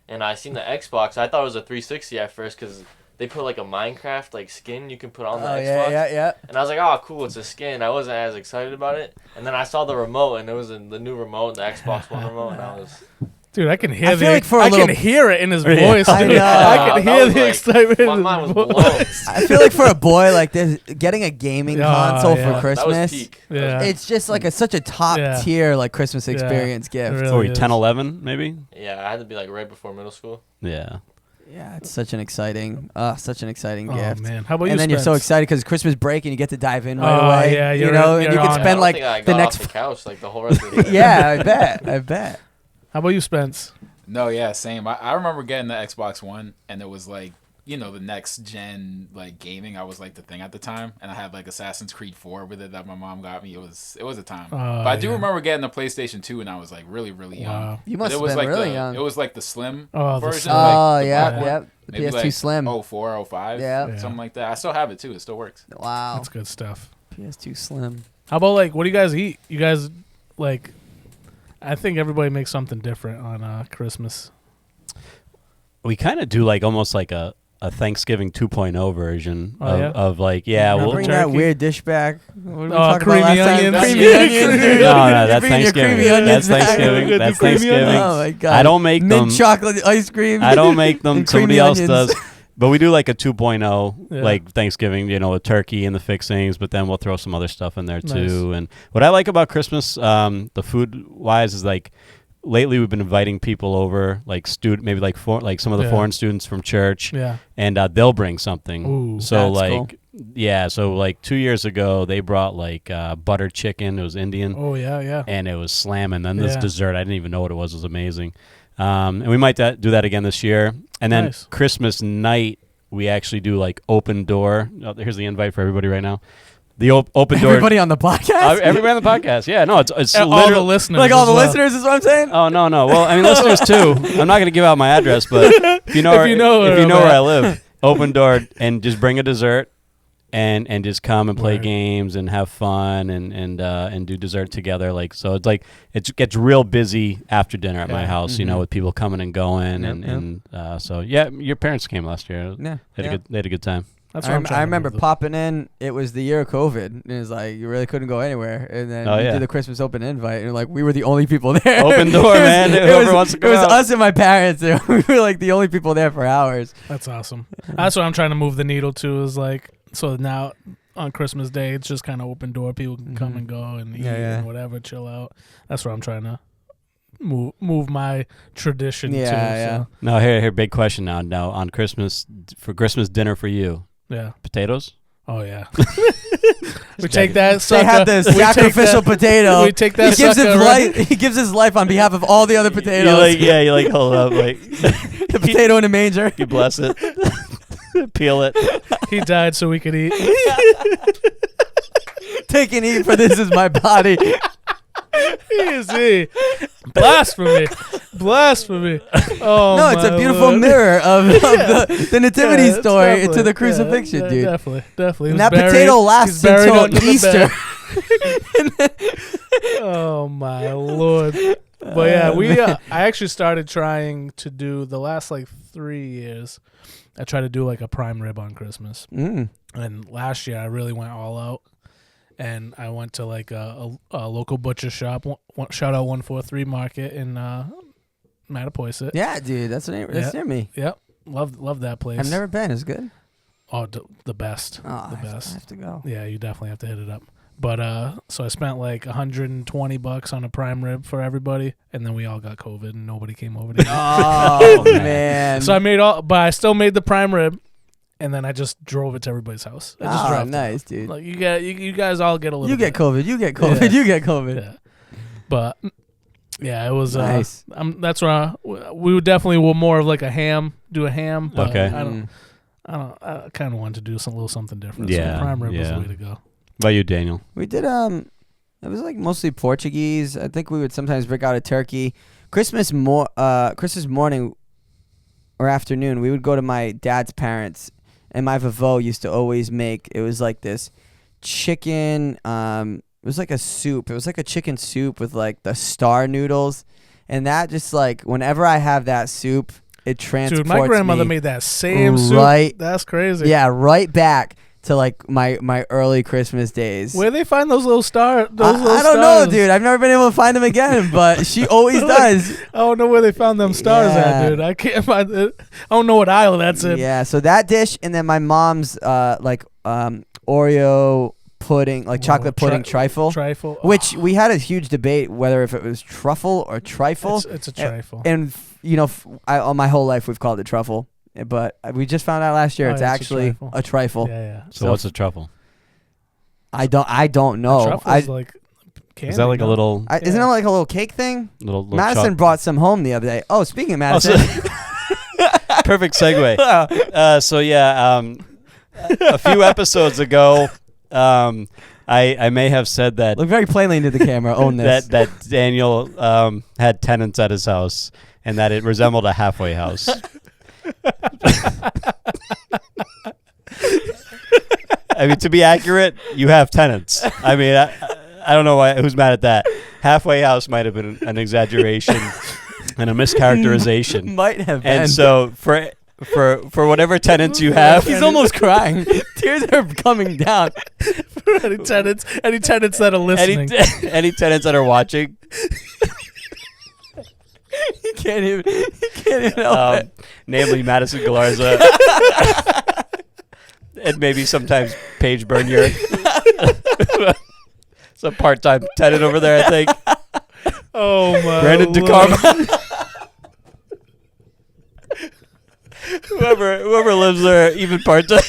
and I seen the Xbox. I thought it was a 360 at first because they put like a Minecraft like skin you can put on the Oh Xbox. yeah. And I was like, oh, cool, it's a skin. I wasn't as excited about it. And then I saw the remote, and it was the new remote, the Xbox One remote, and I was... Dude, I can hear I feel like for a I little- can hear it in his Yeah. voice. I dude. know. I can That hear was the like- excitement my in mind his was voice. blown. I feel like for a boy like this, getting a gaming console yeah. for That was Christmas, peak. Yeah. it's just like such a top tier like Christmas Yeah. experience gift. It really What were you, is. 10, 11, maybe? Yeah, I had to be like right before middle school. Yeah. Yeah, it's such an exciting Oh gift. man, how about you? And then you're so Spence? excited because Christmas break and you get to dive in right Oh, away. yeah, you you're- know, and you're you can on it. spend I like don't think I the got next. off the couch like the whole rest of the day. Yeah, I bet. How about you, Spence? No, yeah, same. I remember getting the Xbox One, and it was like, the next gen like gaming. I was like the thing at the time, and I had like Assassin's Creed 4 with it that my mom got me. It was a time. But I do remember getting the PlayStation 2, and I was like really young. Wow. You But must it have was been like really young. It was like the slim Oh, the version. slim. like Oh the yeah, black one. yeah. The Maybe PS2 like Slim. 04, 05, Yeah. something like that. I still have it too. It still works. Wow. That's good stuff. PS2 Slim. How about like what do you guys eat? You guys like? I think everybody makes something different on Christmas. We kind of do like almost like a Thanksgiving 2.0 version Oh, yeah? of like, yeah, Remember we'll Bring that turkey? weird dish back. What did we Oh, talk about creamy last time? onions. Creamy Yeah, onions. creamy dude. No, no, You're that's bringing your Thanksgiving. creamy onions That's back. Thanksgiving. Good That's creamy onions. Thanksgiving. Oh my god. I don't make them. mint chocolate ice cream. I don't make them. And Somebody creamy else onions. does. But we do like a 2.0, Yeah. like Thanksgiving, with turkey and the fixings, but then we'll throw some other stuff in there too. Nice. And what I like about Christmas, the food wise, is like lately we've been inviting people over, like maybe like some of the Yeah. foreign students from church, Yeah. and they'll bring something. Ooh. So That's like, cool. yeah, so like 2 years ago they brought like butter chicken. It was Indian. Oh yeah. And it was slamming. Then this Yeah. dessert, I didn't even know what it was. It was amazing. And we might do that again this year. And then Nice. Christmas night, we actually do like open door. Oh, here's the invite for everybody right now. The open door. Everybody on the podcast. Everybody on the podcast. Yeah, no, it's All the literally. listeners, like all as the well. listeners is what I'm saying. Oh no. Well, I mean listeners too. I'm not going to give out my address, but if you know, If you know where where I live, open door and just bring a dessert. And just come and play Word. games and have fun and do dessert together. Like so, it's like it gets real busy after dinner at my Yeah. house. Mhm. With people coming and going Yep, and so yeah, your parents came last year. Yeah. They had a good time. That's I, what I'm trying to remember do. popping in. It was the year of COVID. And it was like you really couldn't go anywhere. And then Oh, we yeah. did the Christmas open invite, and like we were the only people there. Open door, man. Whoever wants to come It was out. us and my parents. We were like the only people there for hours. That's awesome. That's what I'm trying to move the needle to. Is like so now on Christmas Day, it's just kind of open door. People can come Mhm. and go and eat Yeah. and whatever, chill out. That's what I'm trying to move my tradition to. Yeah. So, No, here, big question now. Now on Christmas for Christmas dinner for you, yeah. potatoes. Oh yeah. We take that. They Sucker, have the we take sacrificial that- potato. We take that. He gives his sucker right- life. He gives his life on behalf of all the other potatoes. You hold up, like The potato in a manger. you bless it, peel it. He died so we could eat. Take and eat, for this is my body. Easy. Blasphemy. Blasphemy. Oh, No, it's a my beautiful Lord. mirror of the nativity Yeah, it's story definitely- to the crucifixion, yeah, dude. Definitely. He And was that buried- potato he's lasts buried until under the Easter. bed. Oh my Lord. But yeah, I actually started trying to do the last like 3 years. I tried to do like a prime rib on Christmas. Mm. And last year I really went all out. And I went to like a local butcher shop. Shout out 143 Market in Mattapoisett. Yeah, dude, that's near me. Yep. Love that place. I've never been. It's good. Oh, the best. Oh, The I best. have to go. Yeah, you definitely have to hit it up. But so I spent like $120 on a prime rib for everybody, and then we all got COVID and nobody came over to eat. Oh man. So but I still made the prime rib, and then I just drove it to everybody's house. I just Oh, drove it. nice, dude. Like you guys all get a little. You get bit. COVID. You get COVID. Yeah. You get COVID. Yeah. But yeah, it was Nice. that's where we would definitely were more of like a ham. Do a ham. But Okay. Mm. I kind of wanted to do little something different. Yeah, So prime rib was yeah. the way to go. What about you, Daniel? We did it was like mostly Portuguese. I think we would sometimes break out a turkey. Christmas morning or afternoon, we would go to my dad's parents, and my vavo used to always make, it was like this chicken, it was like a soup. It was like a chicken soup with like the star noodles, and that just like whenever I have that soup, it transports Dude, my grandmother me made that same soup. right. That's crazy. Yeah, right back to like my early Christmas days. Where they find those little stars? I don't know, dude. I've never been able to find them again, but she always does. I don't know where they found them stars at, Yeah. dude. I can't find it. I don't know what aisle that's in. Yeah, so that dish, and then my mom's like Oreo pudding, like chocolate pudding trifle, Trifle. which we had a huge debate whether if it was truffle or trifle. It's a trifle. And you know, all my whole life we've called it truffle, but we just found out last year it's yeah, it's a actually trifle. a trifle. Yeah. So what's a truffle? I don't know. Truffle's like candy. Is that like a little Isn't it like a little cake thing? little Madison choc- brought some home the other day. Oh, speaking of Oh, so- Madison, Perfect segue. So yeah, a few episodes ago, I may have said that look very plainly into the camera. Own this. that Daniel had tenants at his house and that it resembled a halfway house. I mean, to be accurate, you have tenants. I mean, I don't know who's mad at that. Halfway house might have been an exaggeration and a mischaracterization. Might have been. And so for whatever tenants you have, He's almost crying. Tears are coming down. any tenants that are listening. any tenants that are watching, He can't even help it. namely Madison Galarza, and maybe sometimes Paige Bernier. It's a part-time tenant over there, I think. Oh my Brandon Lord. DeCarmo. whoever lives there, even part-time.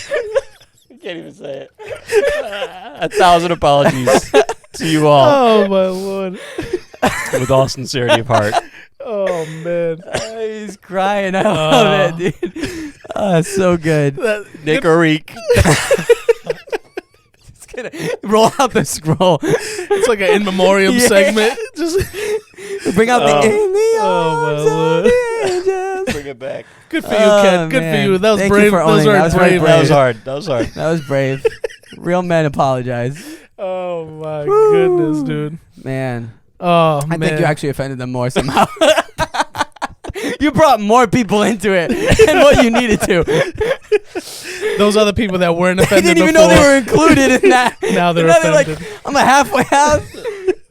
I can't even say it. 1,000 apologies to you all, Oh my Lord. with all sincerity of heart. Oh man. He's crying. I love it, dude. Oh, it's so good. Nick O'Reek. It's gonna roll out the scroll. It's like an in memoriam Yeah. segment. Just Bring out the in the Oh, my arms Lord. of the angels. Bring it back. good for you, Ken. Good man. for you. That was Thank you brave. for Those owning that. are Was very brave. brave. That was hard. That was hard. That was brave. Real men apologize. Oh my goodness, dude. Man, Oh I man. think you actually offended them more somehow. You brought more people into it than what you needed to. Those other people that weren't They offended didn't even before. know they were included in that. Now they're Now like, offended. I'm a halfway house.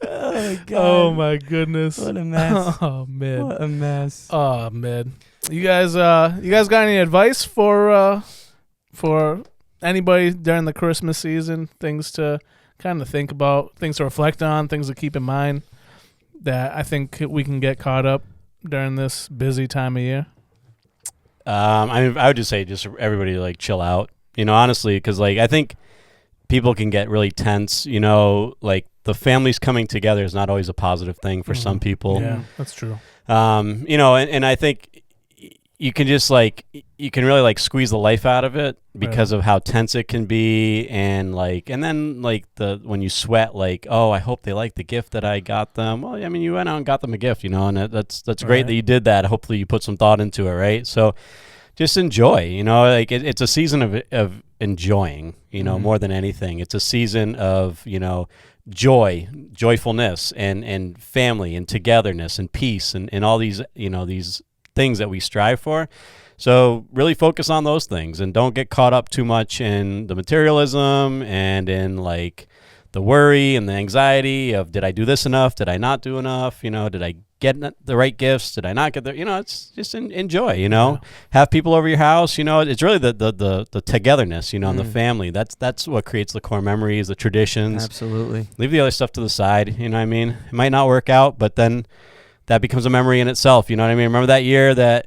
Oh god. Oh my goodness. What a mess. Oh man. What a mess. Oh man. You guys got any advice for anybody during the Christmas season? Things to kind of think about, things to reflect on, things to keep in mind that I think we can get caught up during this busy time of year. I mean, I would just say just everybody like chill out, honestly, because like I think people can get really tense, like the families coming together is not always a positive thing for some people. Yeah, that's true. And I think you can just like you can really like squeeze the life out of it because of how tense it can be, and then when you sweat, like, oh, I hope they like the gift that I got them. Well, I mean, you went out and got them a gift, and that's great that you did that. Hopefully you put some thought into it, right? So just enjoy, like it's a season of enjoying, more than anything. It's a season of joyfulness and family and togetherness and peace and all these these things that we strive for. So really focus on those things and don't get caught up too much in the materialism and in like the worry and the anxiety of, did I do this enough? Did I not do enough? Did I get the right gifts? Did I not get the, it's just enjoy, have people over your house, it's really the togetherness, and the family. That's what creates the core memories, the traditions. Absolutely. Leave the other stuff to the side. You know what I mean? It might not work out, but then that becomes a memory in itself. You know what I mean? Remember that year that,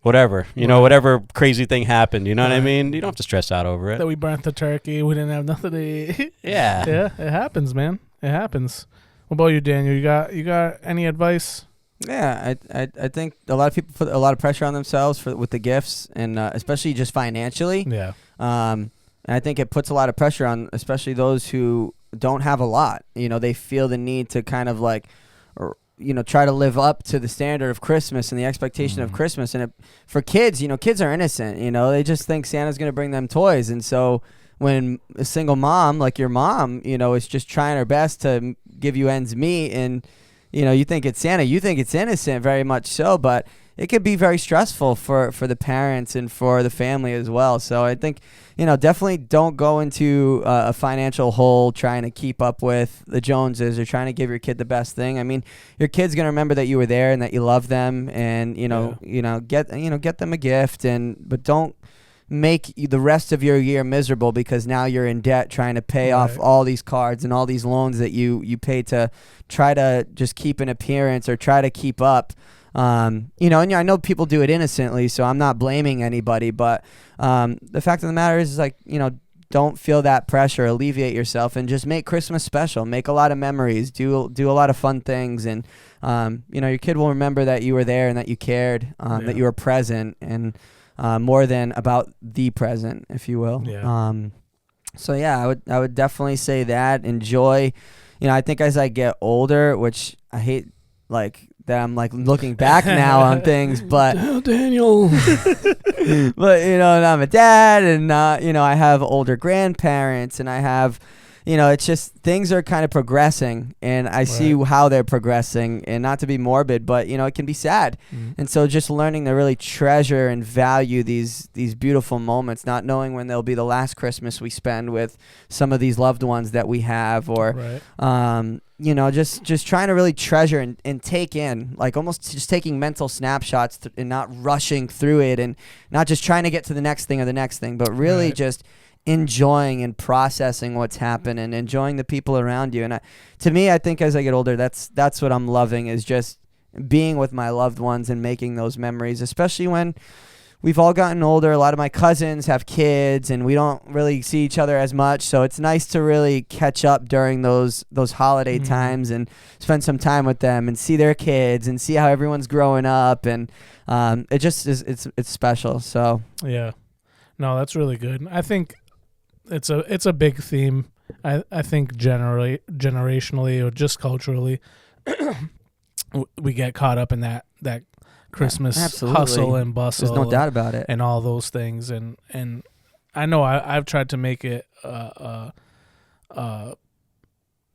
whatever, whatever crazy thing happened. You know what I mean? You don't have to stress out over it. That we burnt the turkey. We didn't have nothing to eat. Yeah. Yeah, it happens, man. It happens. What about you, Daniel? You got any advice? Yeah, I think a lot of people put a lot of pressure on themselves with the gifts, and especially just financially. Yeah. And I think it puts a lot of pressure on, especially those who don't have a lot. They feel the need to kind of like, try to live up to the standard of Christmas and the expectation of Christmas. And for kids, kids are innocent. They just think Santa's going to bring them toys. And so when a single mom like your mom, is just trying her best to give you ends meet, and you think it's Santa, you think it's innocent, very much so, but it could be very stressful for the parents and for the family as well. So I think, definitely don't go into a financial hole trying to keep up with the Joneses or trying to give your kid the best thing. I mean, your kid's going to remember that you were there and that you love them, and, get them a gift, but don't make the rest of your year miserable because now you're in debt trying to pay off all these cards and all these loans that you pay to try to just keep an appearance or try to keep up. And I know people do it innocently, so I'm not blaming anybody, but the fact of the matter is like, don't feel that pressure, alleviate yourself, and just make Christmas special, make a lot of memories, do a lot of fun things, and your kid will remember that you were there and that you cared, that you were present, and more than about the present, if you will. So yeah, I would definitely say that. Enjoy. I think as I get older, which I hate, like, that I'm like looking back now on things, but Daniel. but and I'm a dad, and I have older grandparents, and I have, it's just things are kind of progressing, and I see how they're progressing, and not to be morbid, but it can be sad. And so just learning to really treasure and value these beautiful moments, not knowing when they'll be the last Christmas we spend with some of these loved ones that we have, or just trying to really treasure and take in, like almost just taking mental snapshots and not rushing through it, and not just trying to get to the next thing or the next thing, but really just enjoying and processing what's happened and enjoying the people around you. And to me, I think as I get older, that's what I'm loving, is just being with my loved ones and making those memories, especially when we've all gotten older. A lot of my cousins have kids, and we don't really see each other as much. So it's nice to really catch up during those holiday times and spend some time with them and see their kids and see how everyone's growing up. And it just is, it's special. So yeah, no, that's really good. I think it's a big theme. I think generationally or just culturally, we get caught up in that Christmas hustle and bustle. There's no doubt about it. And all those things. And I know I've tried to make it a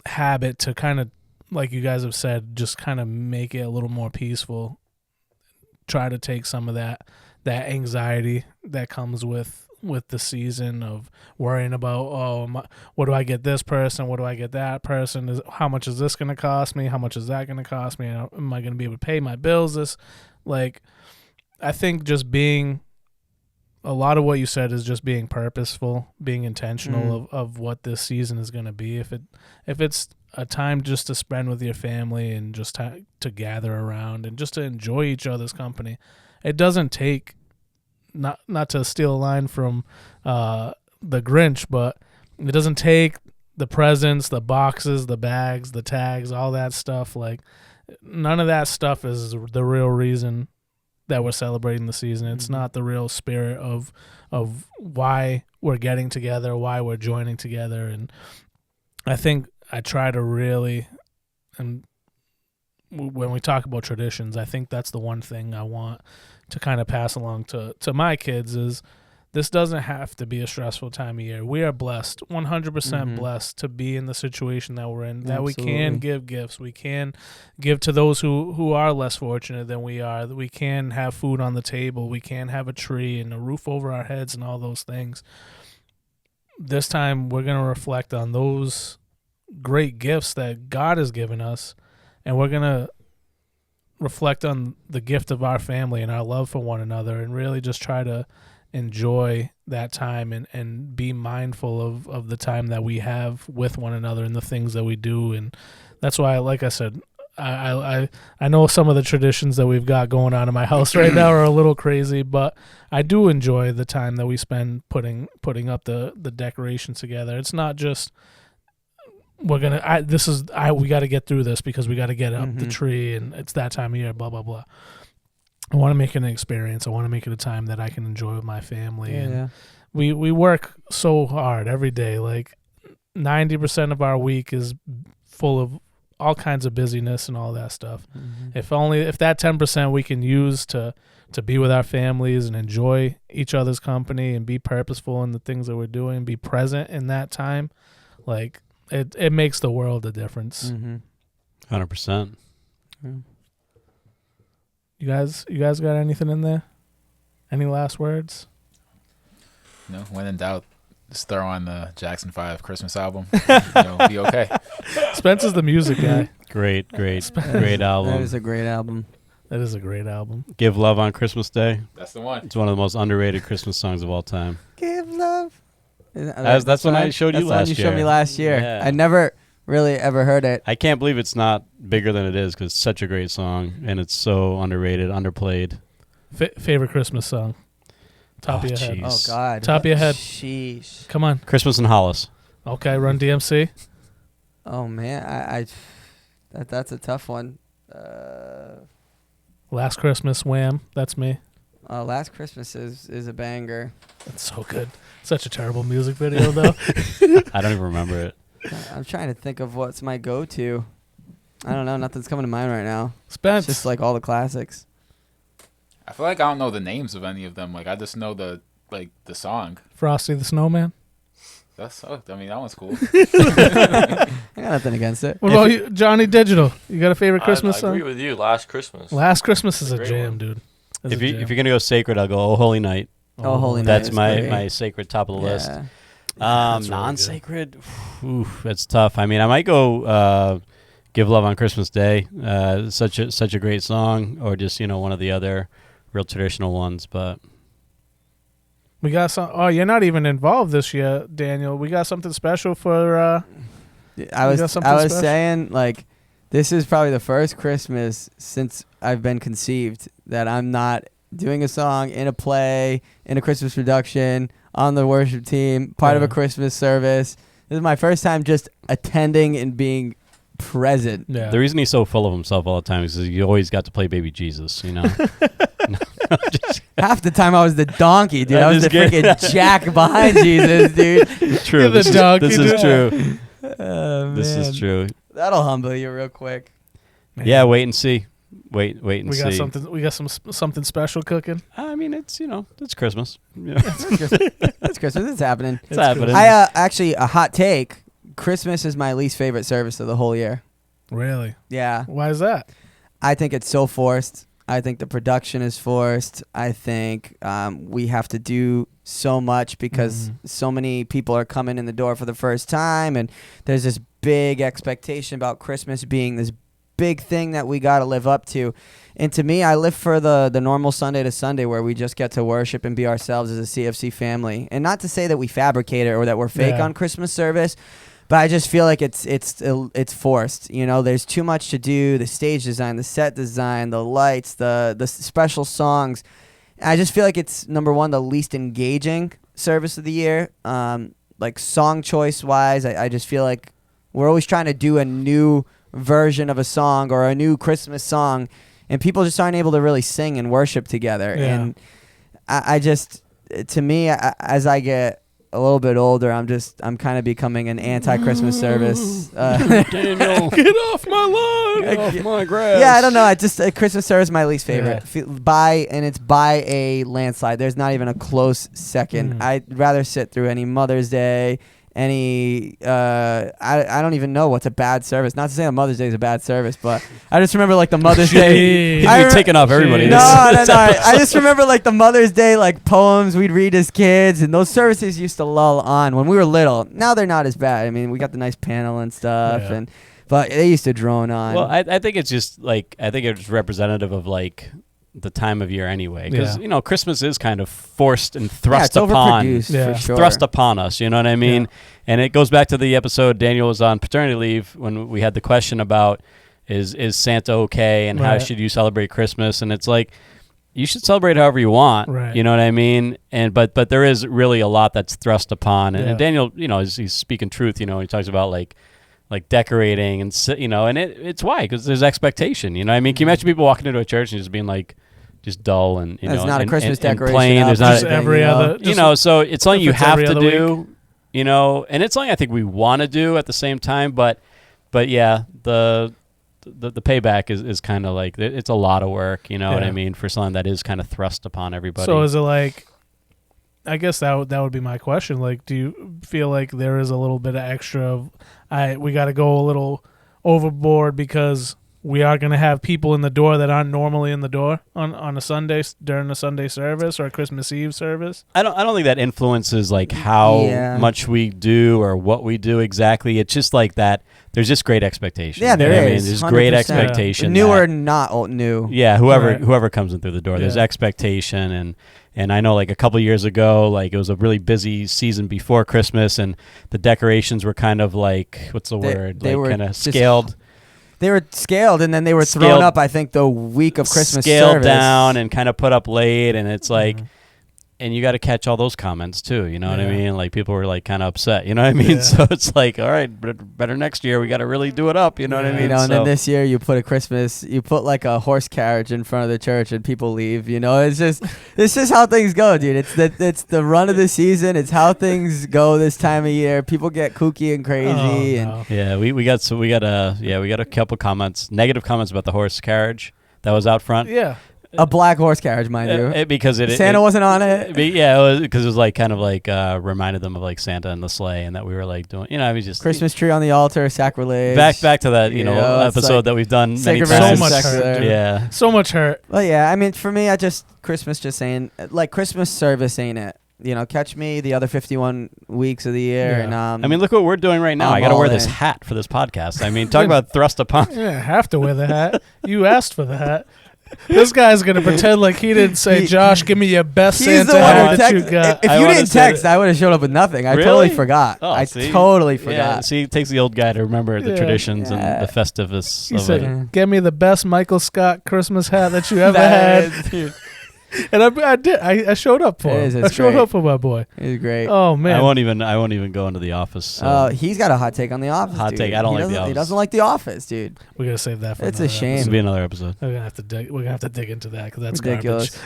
habit to kind of, like you guys have said, just kind of make it a little more peaceful. Try to take some of that anxiety that comes with the season of worrying about, what do I get this person? What do I get that person? How much is this going to cost me? How much is that going to cost me? Am I going to be able to pay my bills? I think just being, a lot of what you said is just being purposeful, being intentional of what this season is going to be. If it's a time just to spend with your family and just to gather around and just to enjoy each other's company, it doesn't take, not to steal a line from the Grinch, but it doesn't take the presents, the boxes, the bags, the tags, all that stuff. Like, none of that stuff is the real reason that we're celebrating the season. It's not the real spirit of why we're getting together, why we're joining together. And I think I try to really, and when we talk about traditions, I think that's the one thing I want to kind of pass along to my kids is, this doesn't have to be a stressful time of year. We are blessed, 100% blessed to be in the situation that we're in, that we can give gifts. We can give to those who are less fortunate than we are, that we can have food on the table. We can have a tree and a roof over our heads and all those things. This time we're going to reflect on those great gifts that God has given us, and we're going to reflect on the gift of our family and our love for one another, and really just try to enjoy that time and be mindful of the time that we have with one another and the things that we do. And that's why, like I said, I know some of the traditions that we've got going on in my house right now are a little crazy, but I do enjoy the time that we spend putting up the decorations together. It's not just we got to get through this because we got to get up the tree and it's that time of year, blah blah blah. I want to make it an experience. I want to make it a time that I can enjoy with my family. We work so hard every day. Like 90% of our week is full of all kinds of busyness and all that stuff. If that 10% we can use to be with our families and enjoy each other's company and be purposeful in the things that we're doing, be present in that time, like it makes the world a difference. 100%. You guys got anything in there? Any last words? No, when in doubt, just throw on the Jackson 5 Christmas album. You'll be okay. Spencer's the music guy. Great That album. is a great album. That is a great album. Give Love on Christmas Day. That's the one. It's one of the most underrated Christmas songs of all time. Give love. That's when I showed you that's the one last you year. showed me last year. Yeah. I never really ever heard it. I can't believe it's not bigger than it is because it's such a great song and it's so underrated, underplayed. Favorite Christmas song? Top of your head. jeez. Oh God. Top of your head. Sheesh. Come on. Christmas in Hollis. Okay, Run DMC. Oh man, that's a tough one. Last Christmas, Wham. That's me. Last Christmas is a banger. That's so good. Such a terrible music video, though. I don't even remember it. I'm trying to think of what's my go-to. I don't know. Nothing's coming to mind right now. Spence. It's just like all the classics. I feel like I don't know the names of any of them. Like I just know the song. Frosty the Snowman. That one's cool. I got nothing against it. What about you, Johnny Digital? You got a favorite Christmas I song? agree with you. Last Christmas. Last Christmas is a Great jam, one. dude. It's If a you're jam. gonna go sacred, I'll go Oh Holy Night. Oh, Holy Night. That's is my great. my sacred top of the list. Yeah. That's really Non-sacred, oof, that's tough. I mean, I might go "Give Love on Christmas Day." Such a great song, or just one of the other real traditional ones. But We got some. Oh, you're not even involved this year, Daniel. We got something special for. I You got was something special? saying like this is probably the first Christmas since I've been conceived that I'm not doing a song in a play, in a Christmas production, on the worship team, part of a Yeah. Christmas service. This is my first time just attending and being present. Yeah. the reason he's so full of himself all the time is 'cause you always got to play baby Jesus. Half the time I was the donkey, dude. I'm I was the just kidding. freaking jack behind Jesus, dude. True. You're the This donkey, is dude. true. Oh, This is man. true. That'll humble you real quick. Man. Yeah, wait and see. Wait and We see. got something. We got something special cooking. I mean, it's it's Christmas. Yeah. It's Christmas. It's happening. It's happening. I actually, a hot take. Christmas is my least favorite service of the whole year. Really? Yeah. Why is that? I think it's so forced. I think the production is forced. I think we have to do so much because so many people are coming in the door for the first time, and there's this big expectation about Christmas being this big thing that we got to live up to. And to me, I live for the normal Sunday to Sunday where we just get to worship and be ourselves as a CFC family. And not to say that we fabricate it or that we're fake Yeah. on Christmas service, but I just feel like it's forced. There's too much to do. The stage design, the set design, the lights, the special songs. I just feel like it's, number one, the least engaging service of the year. Like song choice wise, I just feel like we're always trying to do a new version of a song or a new Christmas song, and people just aren't able to really sing and worship together. Yeah. And I just, to me, as I get a little bit older, I'm kind of becoming an anti-Christmas service. Daniel, Get off my lawn! get off my grass. Yeah, I don't know. I just Christmas service is my least favorite. Yeah. It's by a landslide. There's not even a close second. I'd rather sit through any Mother's Day, any I don't even know what's a bad service. Not to say that Mother's Day is a bad service, but I just remember like the Mother's Day. Jeez. I You're re- taking off everybody. No, This- no, no. I just remember like the Mother's Day like poems we'd read as kids, and those services used to lull on when we were little. Now they're not as bad. I mean, we got the nice panel and stuff, Yeah. but they used to drone on. Well, I think it's just I think it's representative of the time of year anyway, because Yeah. Christmas is kind of forced and yeah, thrust it's upon. overproduced Yeah. for sure. Thrust upon us, you know what I mean? Yeah. And it goes back to the episode Daniel was on paternity leave when we had the question about is Santa okay and how Right. should you celebrate Christmas? And it's like you should celebrate however you want, Right. you know what I mean? And but there is really a lot that's thrust upon, and, Yeah. and Daniel, he's speaking truth, he talks about like decorating and and it's why, because there's expectation, you know what I mean? Can you imagine people walking into a church and just being like just dull and There's not a and- Christmas and decoration plain. up, There's not Just every other. so it's something if you it's have every to other do, and it's something I think we want to do at the same time, but yeah, the payback is kind of like it's a lot of work, you know what Yeah. I mean, for something that is kind of thrust upon everybody. So is it like? I guess that would be my question. Like, do you feel like there is a little bit of extra? We got to go a little overboard because we are going to have people in the door that aren't normally in the door on a Sunday during a Sunday service or a Christmas Eve service. I don't think that influences like how much we do or what we do exactly. It's just like that. There's just great expectation. Yeah, there is. I mean, there's great 100%. expectation. New or not old, new. Yeah, whoever comes in through the door, there's expectation, and I know like a couple years ago, like it was a really busy season before Christmas, and the decorations were kind of like what's the word? They like were kind of just scaled. They were scaled, and then they were thrown up. I think the week of Christmas scaled service. down and kind of put up late, and it's like. And you got to catch all those comments too, you know what I mean? Like people were like kind of upset, you know what I mean? So it's like, all right, better next year. We got to really do it up, you know what I mean? You know, and then this year you put like a horse carriage in front of the church, and people leave. You know, it's just how things go, dude. It's the run of the season. It's how things go this time of year. People get kooky and crazy, we got a couple comments, negative comments about the horse carriage that was out front. Yeah. A black horse carriage, mind you. Because Santa wasn't on it. Yeah, it was because it was like kind of like reminded them of like Santa and the sleigh, and that we were like doing, you know, I was just Christmas tree on the altar, sacrilege. Back to that, you know, episode that we've done many times. So much hurt. Yeah, so much hurt. Well, yeah, I mean, for me, Christmas just saying like Christmas service ain't it. You know, catch me the other 51 weeks of the year. Yeah. And I mean, look what we're doing right now. I got to wear this hat for this podcast. I mean, talk about thrust upon. Yeah, I have to wear the hat. You asked for the hat. This guy's going to pretend like he didn't say, Josh, give me your best Santa hat that you got. If you didn't text, I would have showed up with nothing. I totally forgot. Totally forgot. Yeah, see, it takes the old guy to remember the traditions and the festiveness he of said, it. Give me the best Michael Scott Christmas hat that you ever had. And I did. I showed up for him. I showed up for my boy. He's great. Oh man, I won't even go into the office. He's got a hot take on the Office. Hot dude. take. I don't like the Office. He doesn't like the Office, dude. We're gonna save that for. It's a shame. This will be another episode. We're gonna have to dig into that because that's ridiculous.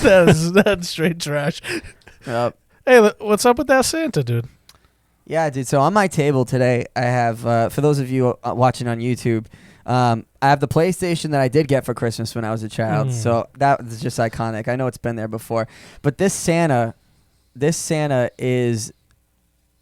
Garbage. That's straight trash. Yep. Hey, what's up with that Santa, dude? Yeah, dude. So on my table today, I have for those of you watching on YouTube. I have the PlayStation that I did get for Christmas when I was a child, so that was just iconic. I know it's been there before, but this Santa is.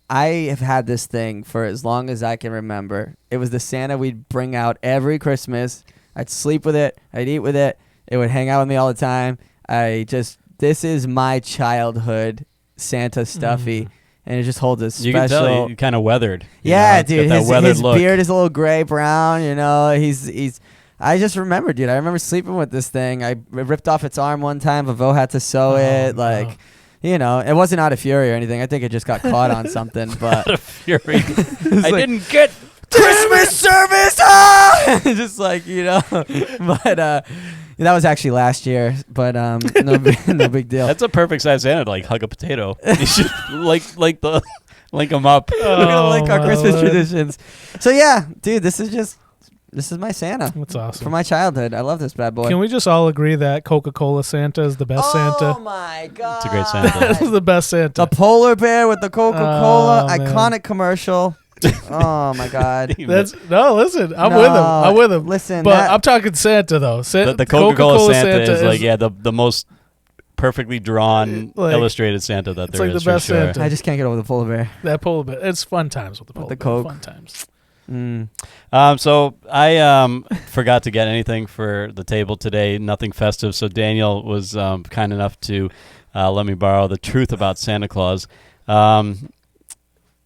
I have had this thing for as long as I can remember. It was the Santa we'd bring out every Christmas. I'd sleep with it. I'd eat with it. It would hang out with me all the time. This is my childhood Santa stuffy. And it just holds a special. You can tell you kind of weathered. Yeah, dude. His look. beard is a little gray brown. You know, he's. I just remember, dude. I remember sleeping with this thing. I ripped off its arm one time. Vavo had to sew it. Like, you know, it wasn't out of fury or anything. I think it just got caught on something. But out of fury. I didn't get Christmas service. Just like, you know, but. That was actually last year, but no big deal. That's a perfect size Santa to like hug a potato. You should link them up. We're gonna link our Christmas traditions. So yeah, dude, this is my Santa. That's awesome. For my childhood. I love this bad boy. Can we just all agree that Coca-Cola Santa is the best Santa? Oh my god. It's a great Santa. That is the best Santa. The polar bear with the Coca-Cola iconic man. commercial. Oh my god. Listen, I'm with him. Listen, but I'm talking Santa though. The Coca-Cola Santa is like the most perfectly drawn illustrated Santa that there is. It's like the best sure. Santa. I just can't get over the polar bear. That polar bear. It's fun times with the polar bear. Coke. Fun times. So I forgot to get anything for the table today. Nothing festive. So Daniel was kind enough to let me borrow The Truth About Santa Claus.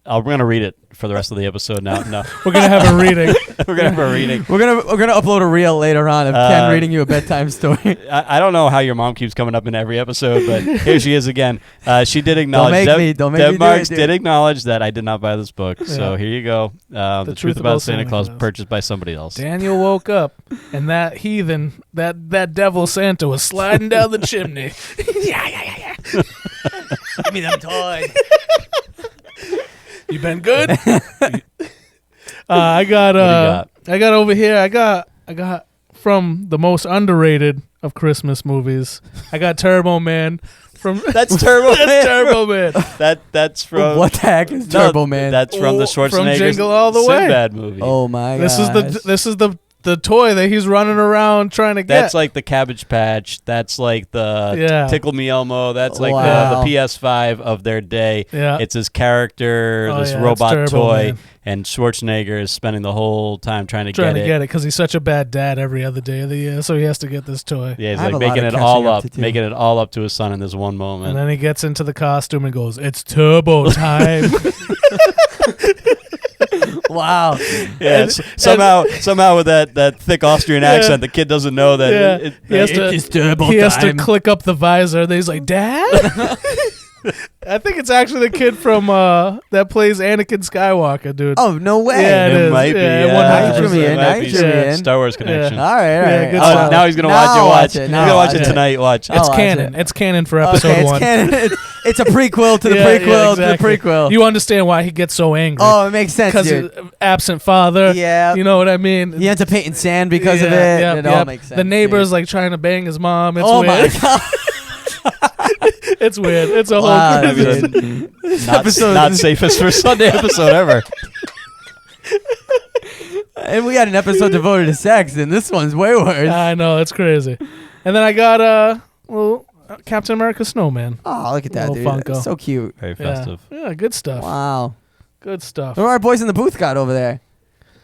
We're gonna read it for the rest of the episode now. No, we're gonna have a reading. We're gonna have a reading. We're gonna upload a reel later on of Ken reading you a bedtime story. I don't know how your mom keeps coming up in every episode, but here she is again. She did acknowledge. Don't make me Deb do Marks it, did acknowledge that I did not buy this book. Yeah. So here you go. The Truth About Santa Claus, purchased by somebody else. Daniel woke up and that heathen, that devil Santa was sliding down the chimney. Yeah. Give me them toys. You been good? I got over here. I got from the most underrated of Christmas movies. I got Turbo Man from That's Turbo Man. That's Turbo Man. That's from What the heck is Turbo Man? That's from the Schwarzenegger Jingle All the Way. Sinbad movie. Oh my god. This is the the toy that he's running around trying to get. That's like the Cabbage Patch. That's like the Tickle Me Elmo. That's like Wow. the PS5 of their day. Yeah. It's his character, Oh, this yeah, robot it's terrible, toy, man. and Schwarzenegger is spending the whole time trying to trying get to it. get it because he's such a bad dad every other day of the year, so he has to get this toy. Yeah, he's I have like a lot making of it catching all up up, to do. making it all up to his son in this one moment. And then he gets into the costume and goes, "It's turbo time." Wow. Yeah, somehow with that thick Austrian Yeah. accent, the kid doesn't know that. Yeah. He has to- It's turbo he has to time. click up the visor. Then he's like, "Dad." I think it's actually the kid from that plays Anakin Skywalker, dude. Oh, no way. Yeah, it It is. might be. Yeah, Yeah, 100%. It might Now be you drew me in. Star Wars connection. All right, all Yeah, right. good Oh, stuff. now he's gonna Now watch it. I'll Watch watch it. He's Now gonna I'll watch watch it it. tonight. Watch. I'll It's watch canon. it. It's canon for episode Okay, it's 1. canon. It's a prequel to the Yeah, prequel exactly. to the prequel. You understand why he gets so angry? Oh, it makes sense, Because dude. absent father. Yeah. You know what I mean? He ends up painting sand because of it. Yeah, It yeah. all makes sense. The neighbor's dude. like trying to bang his mom. It's oh weird. my god. It's weird. It's a Wow, whole crazy. dude. Not safest for Sunday episode ever. And we had an episode devoted to sex, and this one's way worse. I know, it's crazy. And then I got Captain America Snowman. Oh, look at that, Little dude. Funko. That's so cute. Very Yeah. festive. Yeah, good stuff. Wow. Good stuff. What are our boys in the booth got over there?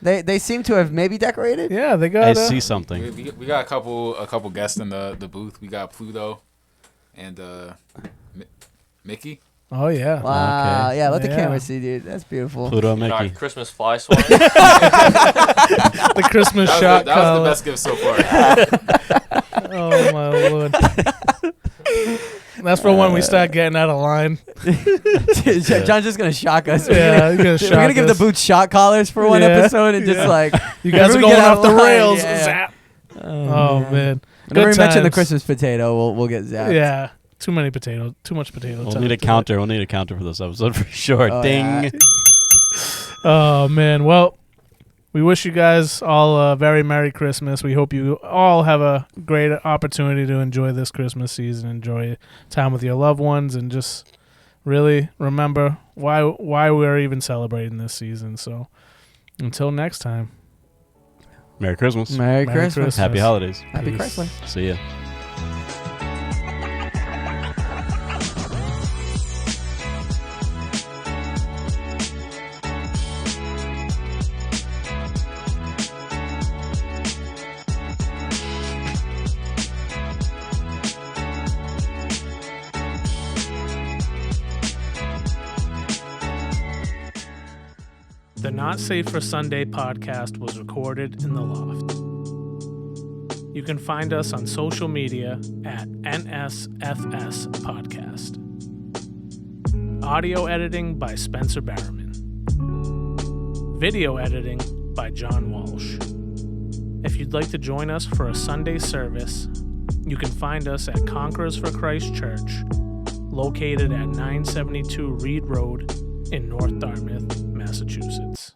They seem to have maybe decorated. Yeah, they I got. see something. We got a couple guests in the booth. We got Pluto and Mickey. Oh yeah. Wow. Okay. Yeah, let the Yeah. camera see, dude. That's beautiful. Pluto You know, our Mickey. Christmas fly swatter. The Christmas shot That was collar. the best gift so far. Oh my lord. That's for when we start getting out of line. John's just gonna shock us. Yeah, he's gonna We're shock gonna give the us. booth shock collars for one Yeah. episode and just Yeah. like You guys are whenever we going get out off of the line, rails. yeah. Zap. Oh man. Whenever Good we mention the times. Christmas potato, we'll get zapped. Yeah. Too many potatoes. Too much potato. We'll time need a today. counter. We'll need a counter for this episode for sure. Oh, Ding. yeah. Oh man. Well, we wish you guys all a very Merry Christmas. We hope you all have a great opportunity to enjoy this Christmas season, enjoy time with your loved ones, and just really remember why we're even celebrating this season. So until next time. Merry Christmas. Merry Merry Christmas. Christmas. Happy holidays. Happy Peace. Chrysler. See ya. The Not Safe for Sunday podcast was recorded in the loft. You can find us on social media at NSFS Podcast. Audio editing by Spencer Barrowman. Video editing by John Walsh. If you'd like to join us for a Sunday service, you can find us at Conquerors for Christ Church, located at 972 Reed Road in North Dartmouth, Massachusetts.